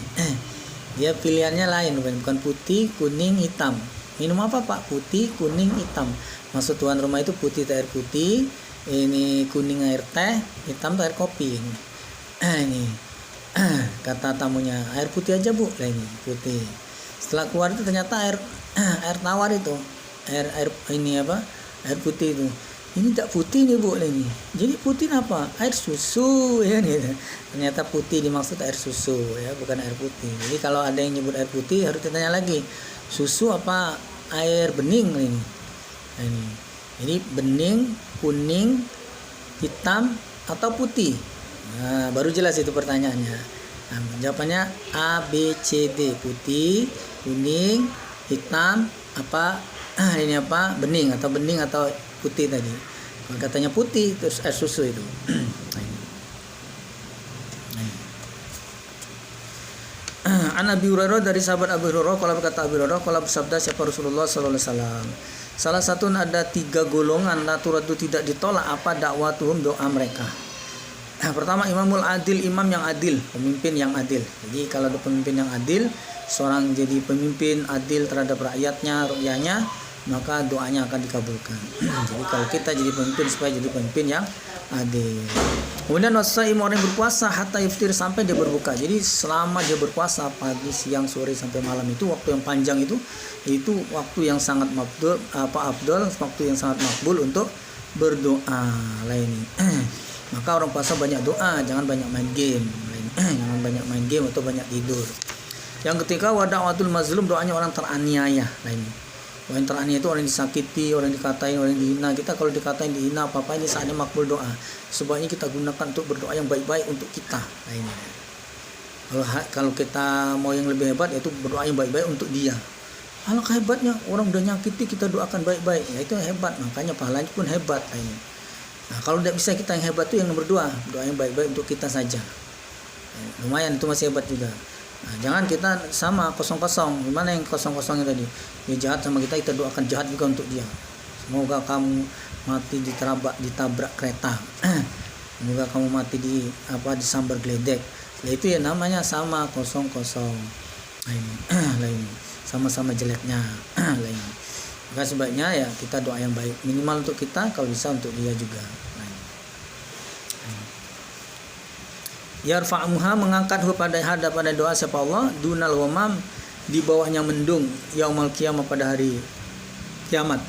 Dia pilihannya lain, bukan putih, kuning, hitam. Minum apa Pak? Putih, kuning, hitam. Maksud tuan rumah itu putih air putih, ini kuning air teh, hitam air kopi. Ini kata tamunya, air putih aja Bu. Lah ini putih. Setelah keluar itu ternyata air tawar itu. Air ini apa? Air putih itu. Ini tidak putih nih Bu ini. Jadi putih apa? Air susu ya gitu. Ternyata putih dimaksud air susu ya, bukan air putih. Jadi kalau ada yang nyebut air putih harus ditanya lagi. Susu apa air bening ini? Nah, ini. Jadi bening, kuning, hitam atau putih. Nah, baru jelas itu pertanyaannya. Nah, jawabannya A, B, C, D. Putih, kuning, hitam, apa ini apa? Bening atau putih tadi. Kalau katanya putih terus air susu itu. An Abi Hurairah, dari sahabat Abu Hurairah, kalau berkata Abu Hurairah, kalau bersabda siapa Rasulullah sallallahu alaihi wasallam. Salah satu ada 3 golongan la turadu tidak ditolak apa dakwatuhum, doa mereka. Pertama, imamul adil, imam yang adil, pemimpin yang adil. Jadi kalau ada pemimpin yang adil, seorang jadi pemimpin adil terhadap rakyatnya, maka doanya akan dikabulkan. Jadi kalau kita jadi pemimpin, supaya jadi pemimpin yang adil. Kemudian wasaim, orang yang berpuasa hatta iftir, sampai dia berbuka. Jadi selama dia berpuasa pagi, siang, sore sampai malam itu waktu yang panjang itu waktu yang sangat afdal, waktu yang sangat makbul untuk berdoa lain. Maka orang puasa banyak doa, jangan banyak main game. Jangan banyak main game atau banyak tidur. Yang ketiga, wada'watul mazlum, doanya orang teraniaya lain. Orang yang teraniaya itu orang yang disakiti, orang yang dikatain, orang yang dihina. Kita kalau dikatain, dihina, apa ini saatnya makbul doa. Sebaiknya kita gunakan untuk berdoa yang baik-baik untuk kita. Nah ini. Kalau kita mau yang lebih hebat, yaitu berdoa yang baik-baik untuk dia. Alangkah hebatnya, orang udah nyakiti kita doakan baik-baik. Ya itu hebat, makanya pahalanya pun hebat. Nah ini. Nah, kalau tidak bisa kita yang hebat itu yang nomor 2, doa yang baik-baik untuk kita saja. Lumayan itu masih hebat juga. Nah, jangan kita sama kosong-kosong. Gimana yang kosong-kosongnya tadi? Dia jahat sama kita doakan jahat juga untuk dia. Semoga kamu mati ditabrak kereta. Semoga kamu mati disambar geledek. Nah, itu ya namanya sama kosong-kosong. Lain. Sama-sama jeleknya. Lain. Maka sebaiknya ya kita doa yang baik, minimal untuk kita, kalau bisa untuk dia juga. Yarfa'muha, mengangkat pada hadapan doa siapa Allah, dunal wamam, di bawahnya mendung, yaumal qiyamah, pada hari kiamat.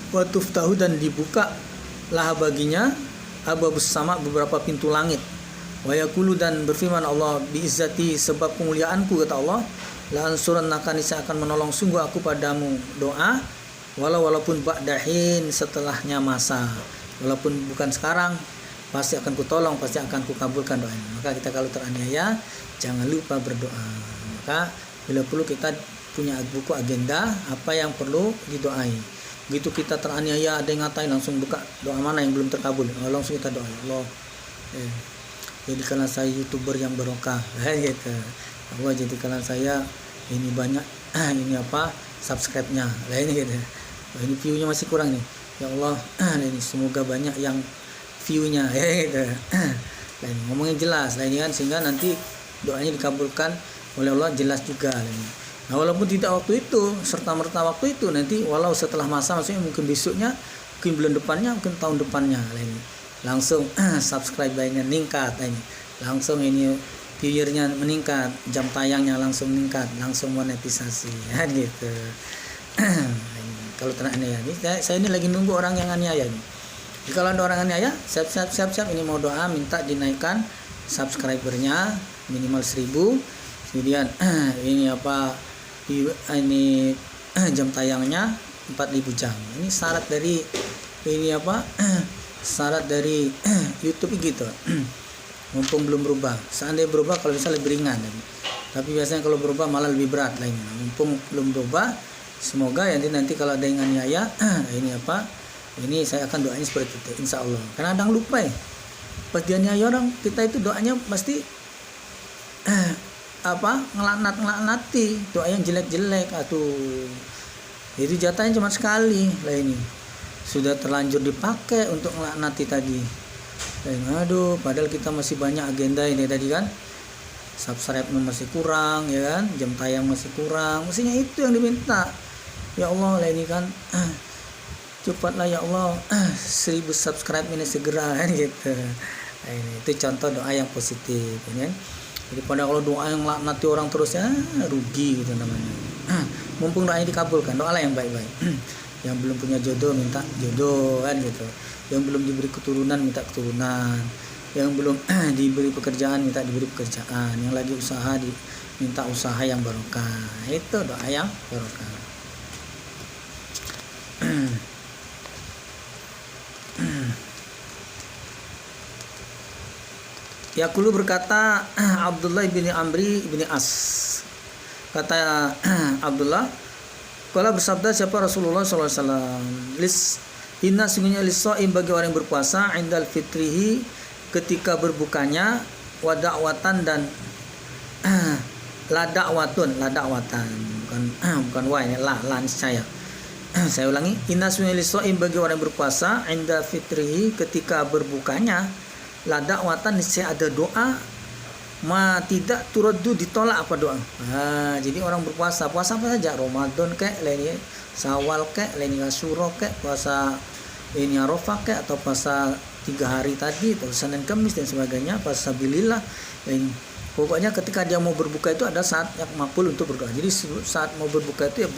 Wa tuftahu, dan dibuka lah baginya abwabus sama, beberapa pintu langit. Wa yaqulu, dan berfirman Allah, biizzati, sebab kemuliaanku, kata Allah, la ansurannaka, niscaya akan menolong sungguh aku padamu, doa walaupun ba'dahin, setelahnya masa, walaupun bukan sekarang, pasti akan kutolong, pasti akan kukabulkan doanya. Maka kita kalau teraniaya jangan lupa berdoa. Maka bila perlu kita punya buku agenda apa yang perlu didoai. Begitu kita teraniaya, ada yang ngatain, langsung buka doa mana yang belum terkabul, langsung kita doa, Allah jadikanlah saya YouTuber yang barokah, gitu. Allah jadikanlah saya ini banyak subscribe-nya. Lah ini gitu. Oh, ini view-nya masih kurang nih. Ya Allah, ini semoga banyak yang view-nya ya gitu. Lah ini ngomongnya jelas lah ini kan, sehingga nanti doanya dikabulkan oleh Allah jelas juga lah ini. Nah, walaupun tidak waktu itu serta-merta waktu itu, nanti walau setelah masa, maksudnya mungkin besoknya, mungkin bulan depannya, mungkin tahun depannya lah ini. Langsung subscribe-nya meningkat lah ini. Langsung ini viewernya meningkat, jam tayangnya langsung meningkat, langsung monetisasi ya gitu. Kalau teraniaya ini, saya ini lagi nunggu orang yang aniaya nih. Jadi kalau ada orang aniaya, siap ini mau doa minta dinaikkan subscribernya minimal 1000. Kemudian ini apa, ini jam tayangnya 4000 jam. Ini syarat dari ini apa, syarat dari YouTube gitu. Mumpung belum berubah. Seandainya berubah kalau bisa lebih ringan. Tapi biasanya kalau berubah malah lebih berat lah ini. Mumpung belum berubah, semoga nanti kalau ada yang aniaya, ini apa? Ini saya akan doanya seperti itu, insya Allah. Karena ada yang lupa ya. Pas dia aniaya orang, kita itu doanya pasti apa? Ngelaknati, doa yang jelek-jelek. Aduh. Jadi jatahnya cuma sekali lah ini. Sudah terlanjur dipakai untuk ngelaknati tadi. Aduh, padahal kita masih banyak agenda ini tadi kan, subscribe-nya masih kurang ya kan, jam tayang masih kurang, mestinya itu yang diminta. Ya Allah lah ini kan, cepatlah ya Allah 1000 subscribe ini segera kan gitu. Nah, ini itu contoh doa yang positif ya kan. Jadi pada kalau doa yang laknati orang terus ya rugi gitu namanya. Mumpung doanya dikabulkan, doalah yang baik-baik. Yang belum punya jodoh minta jodoh kan gitu. Yang belum diberi keturunan minta keturunan, yang belum diberi pekerjaan minta diberi pekerjaan, yang lagi usaha minta usaha yang barokah. Itu doa yang barokah. Yaqulu berkata Abdullah bin Amri bin As, kata Abdullah, kalau bersabda siapa Rasulullah SAW, inna sungguhnya lisoim bagi orang yang berpuasa indal fitrihi ketika berbukanya, wadakwatan dan ladakwatan bukan wa ini la saya ulangi, inna sungguhnya lisoim bagi orang yang berpuasa indal fitrihi ketika berbukanya, ladakwatan niscaya ada doa, ma tidak turaddu ditolak apa doa. Jadi orang berpuasa apa saja, Ramadan kek, lainnya Syawal kek, lainnya Asyura kek, puasa ini Arafah kek, atau puasa 3 hari tadi, atau Senin Kamis dan sebagainya, puasa sabilillah. Pokoknya ketika dia mau berbuka itu ada saat yang makbul untuk berdoa. Jadi saat mau berbuka itu ya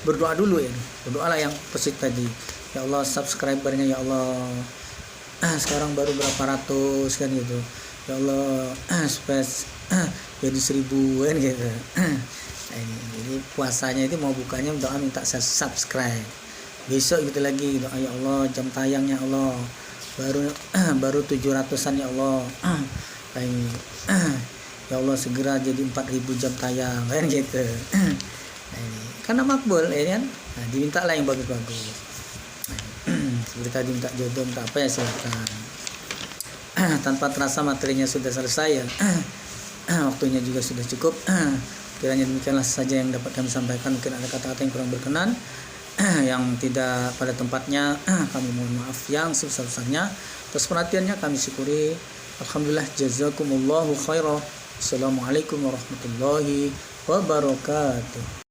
berdoa dulu ya. Berdoalah yang positif tadi. Ya Allah, subscribernya ya Allah sekarang baru berapa ratus kan gitu. Ya Allah, supaya jadi 1000 kan gitu. Nah, ini jadi puasanya itu mau bukanya doa minta subscribe. Besok gitu lagi doa, ya Allah jam tayangnya Allah baru 700-an ya Allah. Nah, ini ya Allah segera jadi 4000 jam tayang kan gitu. Nah, ini karena makbul ya kan. Nah, diminta lah yang bagus-bagus. Seperti tadi minta jodoh, minta apa ya silakan. Tanpa terasa materinya sudah selesai ya. Waktunya juga sudah cukup. Kiranya demikianlah saja yang dapat kami sampaikan. Mungkin ada kata-kata yang kurang berkenan, yang tidak pada tempatnya, kami mohon maaf yang sebesar-besarnya. Atas perhatiannya kami syukuri. Alhamdulillah, jazakumullahu khairah. Assalamualaikum warahmatullahi wabarakatuh.